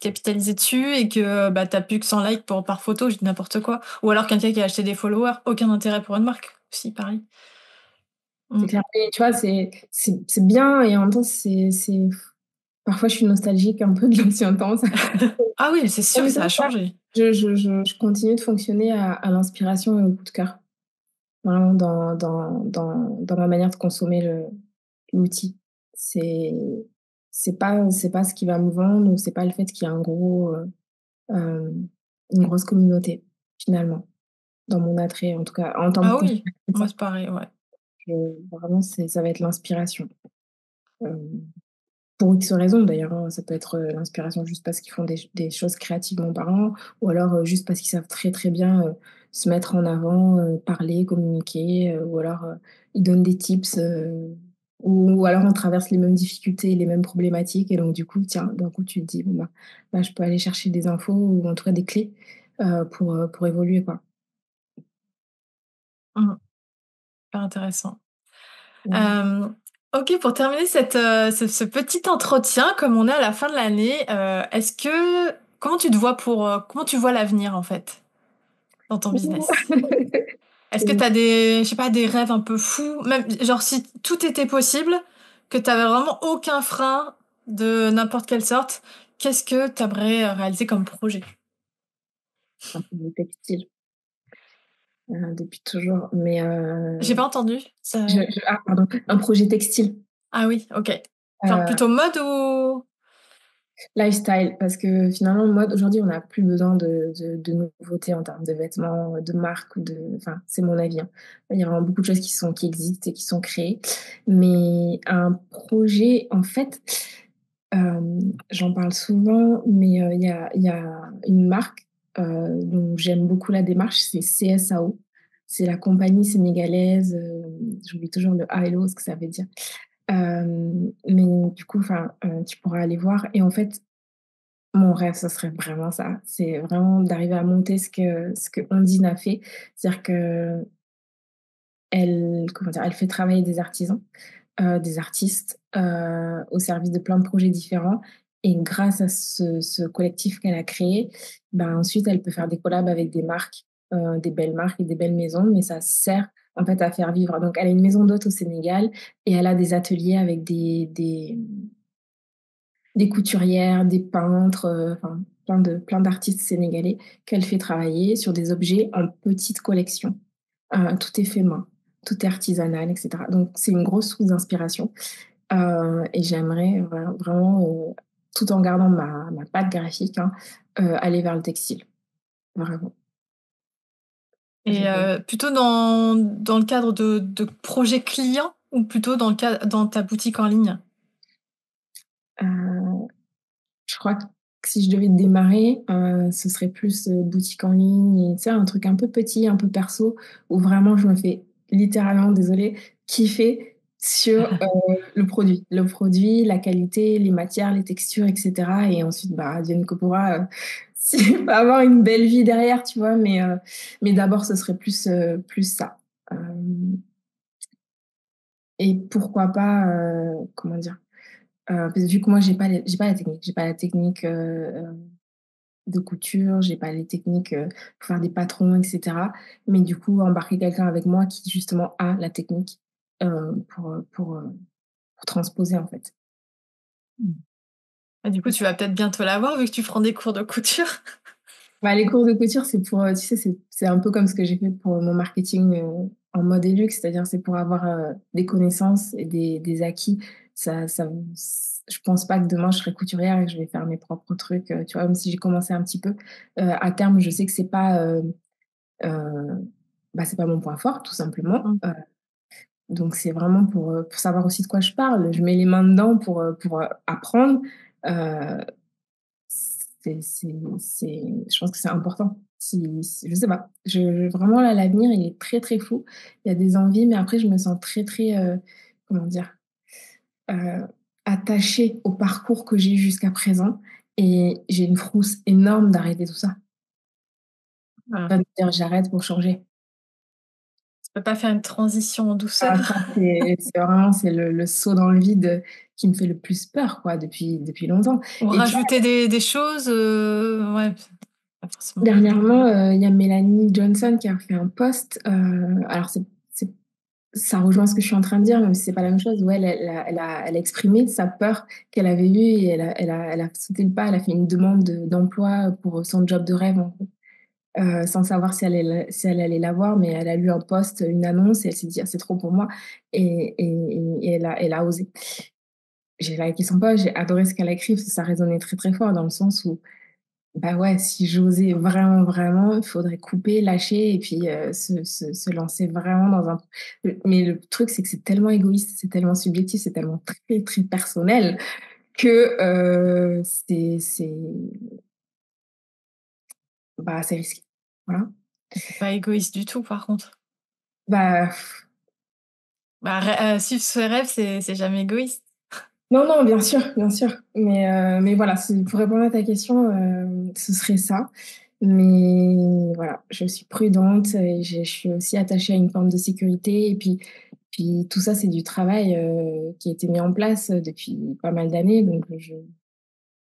S2: capitalisé dessus et que bah, t'as plus que 100 likes par photo, je dis n'importe quoi. Ou alors quelqu'un qui a acheté des followers, aucun intérêt pour une marque, aussi, pareil.
S1: C'est
S2: Mm.
S1: clair. Et tu vois, c'est bien et en même temps, parfois, je suis nostalgique un peu de l'ancien temps.
S2: Ah oui, c'est sûr que ça a changé.
S1: Je continue de fonctionner à l'inspiration et au coup de cœur, vraiment dans ma manière de consommer l'outil. C'est, c'est pas ce qui va me vendre ou c'est pas le fait qu'il y a euh, une grosse communauté, finalement, dans mon attrait, en tout cas, en tant que
S2: Ah oui, moi
S1: consommateur.
S2: c'est pareil, ouais.
S1: Vraiment, ça va être l'inspiration. Euh, Pour X raisons d'ailleurs, hein. Ça peut être l'inspiration juste parce qu'ils font des choses créativement parlant, ou alors juste parce qu'ils savent très très bien se mettre en avant, parler, communiquer, ou alors ils donnent des tips, ou alors on traverse les mêmes difficultés, les mêmes problématiques, et donc du coup, tiens, d'un coup tu te dis, bon bah, je peux aller chercher des infos ou en tout cas des clés pour évoluer, quoi.
S2: Mm. Pas intéressant.
S1: Ouais.
S2: Euh, ok, pour terminer ce petit entretien, comme on est à la fin de l'année, comment tu vois l'avenir en fait dans ton business? Est-ce que
S1: C'est-
S2: t'as je sais pas, des rêves un peu fous, même genre si tout était possible, que t'avais vraiment aucun frein de n'importe quelle sorte, qu'est-ce que t'aimerais réaliser comme projet?
S1: un peu du textile depuis toujours, mais
S2: J'ai pas entendu.
S1: pardon, un projet textile.
S2: Ah oui, ok. Genre
S1: Euh,
S2: plutôt mode ou...
S1: Lifestyle, parce que finalement, moi, aujourd'hui, on n'a plus besoin de nouveautés en termes de vêtements, de marques, enfin, c'est mon avis, hein. Il y a vraiment beaucoup de choses qui existent et qui sont créées. Mais un projet, en fait, j'en parle souvent, mais il y a une marque dont j'aime beaucoup la démarche, c'est CSAO. C'est la compagnie sénégalaise, j'oublie toujours le A et l'O, ce que ça veut dire. Mais du coup, enfin, tu pourras aller voir et en fait, mon rêve, ça serait vraiment ça. C'est vraiment d'arriver à monter ce que Ondine a fait. C'est-à-dire qu'elle, comment dire? Elle fait travailler des artisans, des artistes, au service de plein de projets différents et grâce à ce collectif qu'elle a créé, ben, ensuite elle peut faire des collabs avec des marques et des belles maisons, mais ça sert en fait à faire vivre. Donc elle a une maison d'hôtes au Sénégal et elle a des ateliers avec des couturières, des peintres, enfin plein d'artistes sénégalais qu'elle fait travailler sur des objets en petite collection. Tout est fait main, tout est artisanal et cetera. Donc c'est une grosse source d'inspiration, et j'aimerais vraiment, tout en gardant ma patte graphique, hein, aller vers le textile, vraiment.
S2: Et
S1: J'aimerais
S2: plutôt dans le cadre de projets clients ou plutôt dans ta boutique en ligne?
S1: heu, je crois que si je devais démarrer, ce serait plus, boutique en ligne et tu sais, un truc un peu petit, un peu perso, où vraiment je me fais littéralement, désolée, kiffer sur, le produit, la qualité, les matières, les textures et cetera et ensuite, bah, advienne que pourra, si peut avoir une belle vie derrière, tu vois? Mais d'abord, ce serait plus ça. Hem Et pourquoi pas, comment dire? Parce que vu que moi j'ai pas la technique, de couture, j'ai pas les techniques, pour faire des patrons et cetera. Mais du coup, embarquer quelqu'un avec moi qui justement a la technique, pour transposer en fait.
S2: Mmh. Ah, du coup, tu vas peut-être bientôt l'avoir vu que tu prends des cours de couture?
S1: Bah, les cours de couture, c'est pour, tu sais, c'est un peu comme ce que j'ai fait pour mon marketing, en mode et luxe, c'est-à-dire c'est pour avoir, des connaissances et des acquis. Ça je pense pas que demain je serai couturière et que je vais faire mes propres trucs, tu vois? Même si j'ai commencé un petit peu, à terme, je sais que c'est pas, bah, c'est pas mon point fort tout simplement,
S2: Mmh.
S1: donc c'est vraiment pour savoir aussi de quoi je parle. Je mets les mains dedans pour apprendre, heu c'est je pense que c'est important. Si je sais pas, vraiment là, l'avenir, il est très, très fou. Il y a des envies, mais après je me sens très, très, comment dire? Heu, attachée au parcours que j'ai eu jusqu'à présent et j'ai une frousse énorme d'arrêter tout ça.
S2: Voilà.
S1: Pas de dire: «J'arrête pour changer».
S2: Tu peux pas faire une transition en
S1: Ah
S2: douceur?
S1: ça, c'est vraiment c'est le saut dans le vide, qui me fait le plus peur quoi depuis longtemps
S2: Ou
S1: et tu vois,
S2: rajouter des choses, ouais, pas forcément.
S1: dernièrement, il y a Mélanie Johnson qui a fait un post, alors c'est ça rejoint ce que je suis en train de dire, même si c'est pas la même chose, où elle a exprimé sa peur qu'elle avait eue et elle a sauté le pas, elle a fait une demande d'emploi pour son job de rêve, en gros, sans savoir si elle allait l'avoir, mais elle a lu un post, une annonce et elle s'est dit: «Ah, c'est trop pour moi» et elle a osé. J'ai liké son post, j'ai adoré ce qu'elle a écrit parce que ça résonnait très, très fort dans le sens où bah, ouais, si j'osais vraiment, vraiment, il faudrait couper, lâcher et puis, se lancer vraiment dans un mais le truc, c'est que c'est tellement égoïste, c'est tellement subjectif, c'est tellement très, très personnel que, bah, c'est risqué. Voilà.
S2: C'est pas égoïste du tout par contre.
S1: Bah,
S2: Bah, suivre ses rêves, c'est jamais égoïste.
S1: non, non, bien sûr, mais voilà, si pour répondre à ta question, ce serait ça. Mais voilà, je suis prudente et je suis aussi attachée à une forme de sécurité et puis tout ça, c'est du travail, qui a été mis en place, depuis pas mal d'années donc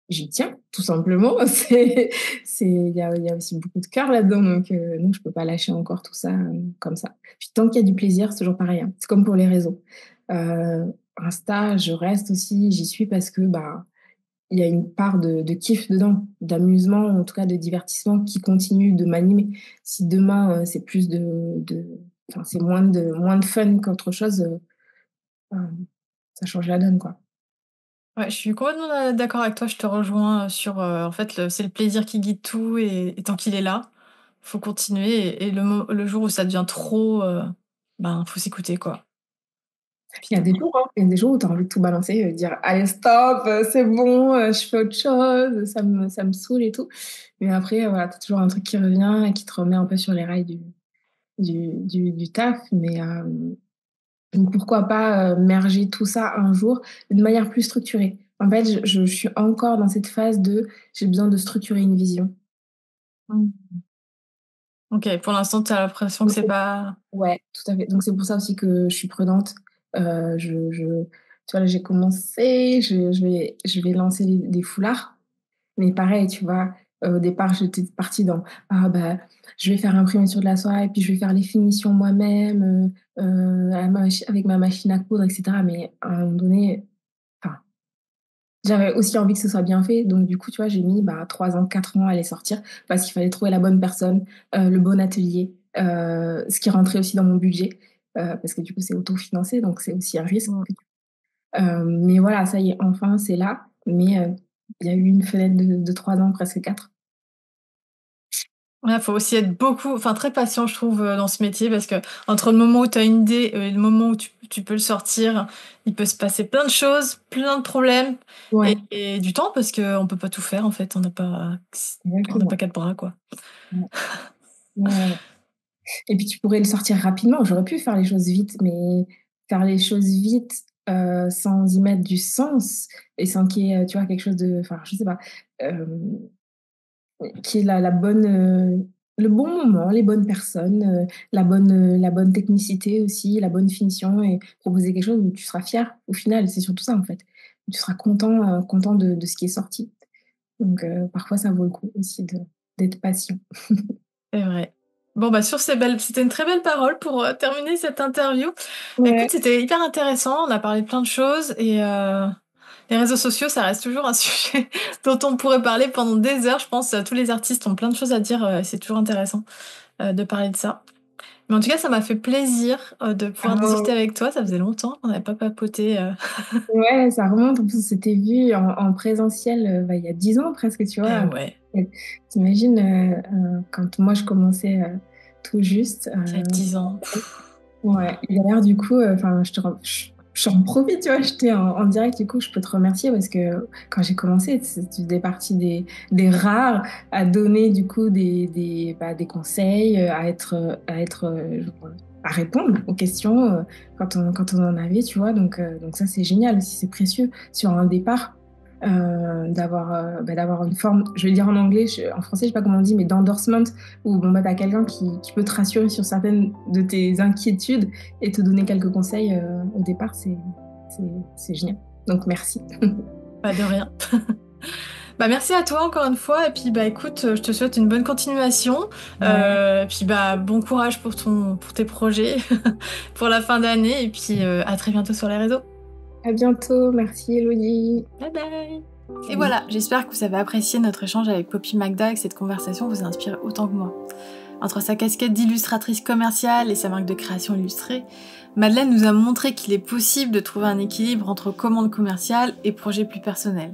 S1: j'y tiens, tout simplement. Il y a aussi beaucoup de cœur là-dedans donc je peux pas lâcher encore tout ça, comme ça. Puis tant qu'il y a du plaisir, c'est toujours pareil, hein. C'est comme pour les réseaux. Insta, je reste aussi, j'y suis parce que, bah, il y a une part de kiff dedans, d'amusement, en tout cas de divertissement qui continue de m'animer. Si demain, c'est plus de enfin, c'est moins de fun qu'autre chose, hem, ça change la donne, quoi.
S2: Ouais, je suis complètement d'accord avec toi, je te rejoins, sur, en fait, c'est le plaisir qui guide tout et tant qu'il est là, faut continuer et le jour où ça devient trop, ben, faut s'écouter, quoi. Puis
S1: Il y a
S2: tout.
S1: des jours, hein, il y a des jours où tu as envie de tout balancer, dire: «Allez stop, c'est bon, je fais autre chose, ça me saoule et tout». Mais après, voilà, tu as toujours un truc qui revient et qui te remet un peu sur les rails du taf. Donc pourquoi pas merger tout ça un jour de manière plus structurée. En fait, je suis encore dans cette phase de j'ai besoin de structurer une vision.
S2: Mmh. OK, pour l'instant, tu as l'impression que
S1: Donc
S2: c'est pas
S1: ouais, tout à fait. Donc c'est pour ça aussi que je suis prudente. Je tu vois, là, j'ai commencé, je vais lancer des foulards. Mais pareil, tu vois, au départ, j'étais partie dans: «Ah bah, je vais faire imprimer sur de la soie et puis je vais faire les finitions moi-même, à la avec ma machine à coudre et cetera». Mais à un moment donné, enfin, j'avais aussi envie que ce soit bien fait. Donc du coup, tu vois, j'ai mis, bah, 3 ans, 4 ans à les sortir parce qu'il fallait trouver la bonne personne, le bon atelier, ce qui rentrait aussi dans mon budget, parce que du coup, c'est autofinancé, donc c'est aussi un risque.
S2: mmh.
S1: Mais voilà, ça y est, enfin, c'est là. Mais il y a eu une fenêtre de 3 ans, presque 4.
S2: Ouais, faut aussi être très patient, je trouve, dans ce métier parce que entre le moment où tu as une idée, et le moment où tu peux le sortir, il peut se passer plein de choses, plein de problèmes
S1: Ouais,
S2: et du temps parce qu'on peut pas tout faire, en fait. On n'a pas
S1: exactement.
S2: 4 bras, quoi.
S1: Ouais, ouais, ouais, ouais. Et puis tu pourrais le sortir rapidement. J'aurais pu faire les choses vite, mais faire les choses vite, sans y mettre du sens et sans qu'il y ait, tu vois, quelque chose de enfin, je sais pas, hem, qu'il y ait la bonne, le bon moment, les bonnes personnes, la bonne technicité aussi, la bonne finition et proposer quelque chose où tu seras fier au final. C'est surtout ça, en fait. Tu seras content, content de ce qui est sorti. Donc parfois ça vaut le coup aussi de d'être patient.
S2: C'est vrai. Bon, bah, c'était une très belle parole pour, terminer cette interview. Bah, écoute,
S1: Ouais.
S2: c'était hyper intéressant, on a parlé de plein de choses et les réseaux sociaux, ça reste toujours un sujet dont on pourrait parler pendant des heures. Je pense, tous les artistes ont plein de choses à dire, c'est toujours intéressant, de parler de ça. Mais en tout cas, ça m'a fait plaisir, de pouvoir
S1: Ah
S2: discuter avec toi. Ça faisait. On n'avait pas papoté.
S1: ouais, ça remonte. En plus, on s'était vus en présentiel, bah, il y a 10 ans presque, tu
S2: Eh
S1: vois?
S2: ouais,
S1: Tu imagines, quand moi je commençais, tout juste,
S2: il y a 10 ans.
S1: ouais. Et d'ailleurs du coup, enfin j'en profite, tu vois? J'étais en direct, du coup, je peux te remercier parce que quand j'ai commencé, tu faisais partie des rares à donner du coup bah, des conseils, à répondre aux questions, quand on en avait, tu vois? Donc ça, c'est génial aussi, c'est précieux sur un départ, d'avoir une forme, je vais dire en anglais, en français, je sais pas comment on dit, mais d'endorsement où bon, bah, tu as quelqu'un qui peut te rassurer sur certaines de tes inquiétudes et te donner quelques conseils au départ, c'est, c'est génial. Donc merci.
S2: Pas de rien. Bah, merci à toi encore une fois et puis, bah, écoute, je te souhaite une bonne continuation,
S1: Ouais.
S2: puis, bah, bon courage pour tes projets, pour la fin d'année et puis, à très bientôt sur les réseaux.
S1: À bientôt. Merci Elodie.
S2: Bye bye. Et
S1: Salut.
S2: voilà, j'espère que vous avez apprécié notre échange avec Poppy Magda et que cette conversation vous a inspiré autant que moi. Entre sa casquette d'illustratrice commerciale et sa marque de création illustrée, Madeleine nous a montré qu'il est possible de trouver un équilibre entre commande commerciale et projet plus personnel.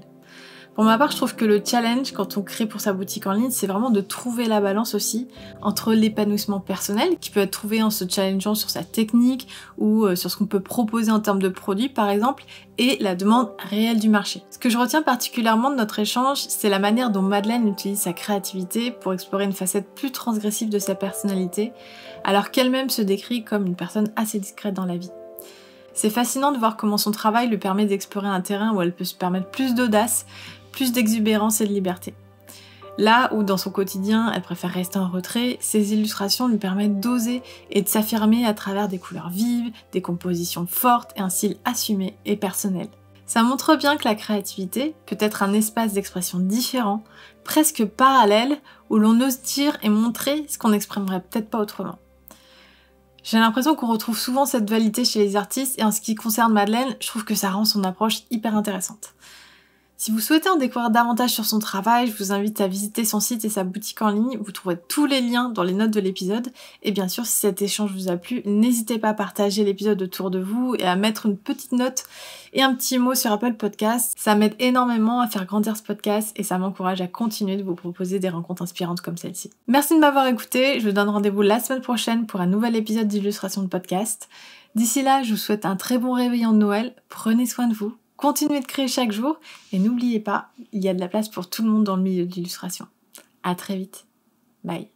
S2: Pour ma part, je trouve que le challenge quand on crée pour sa boutique en ligne, c'est vraiment de trouver la balance aussi entre l'épanouissement personnel, qui peut être trouvé en se challengeant sur sa technique ou sur ce qu'on peut proposer en termes de produits par exemple, et la demande réelle du marché. Ce que je retiens particulièrement de notre échange, c'est la manière dont Madeleine utilise sa créativité pour explorer une facette plus transgressive de sa personnalité, alors qu'elle-même se décrit comme une personne assez discrète dans la vie. C'est fascinant de voir comment son travail lui permet d'explorer un terrain où elle peut se permettre plus d'audace, plus d'exubérance et de liberté. Là où dans son quotidien, elle préfère rester en retrait, ses illustrations lui permettent d'oser et de s'affirmer à travers des couleurs vives, des compositions fortes et un style assumé et personnel. Ça montre bien que la créativité peut être un espace d'expression différent, presque parallèle, où l'on ose dire et montrer ce qu'on n'exprimerait peut-être pas autrement. J'ai l'impression qu'on retrouve souvent cette dualité chez les artistes et en ce qui concerne Madeleine, je trouve que ça rend son approche hyper intéressante. Si vous souhaitez en découvrir davantage sur son travail, je vous invite à visiter son site et sa boutique en ligne. Vous trouverez tous les liens dans les notes de l'épisode. Et bien sûr, si cet échange vous a plu, n'hésitez pas à partager l'épisode autour de vous et à mettre une petite note et un petit mot sur Apple Podcast. Ça m'aide énormément à faire grandir ce podcast et ça m'encourage à continuer de vous proposer des rencontres inspirantes comme celle-ci. Merci de m'avoir écouté. Je vous donne rendez-vous la semaine prochaine pour un nouvel épisode d'illustration de podcast. D'ici là, je vous souhaite un très bon réveillon de Noël. Prenez soin de vous. Continuez de créer chaque jour et n'oubliez pas, il y a de la place pour tout le monde dans le milieu de l'illustration. À très vite. Bye.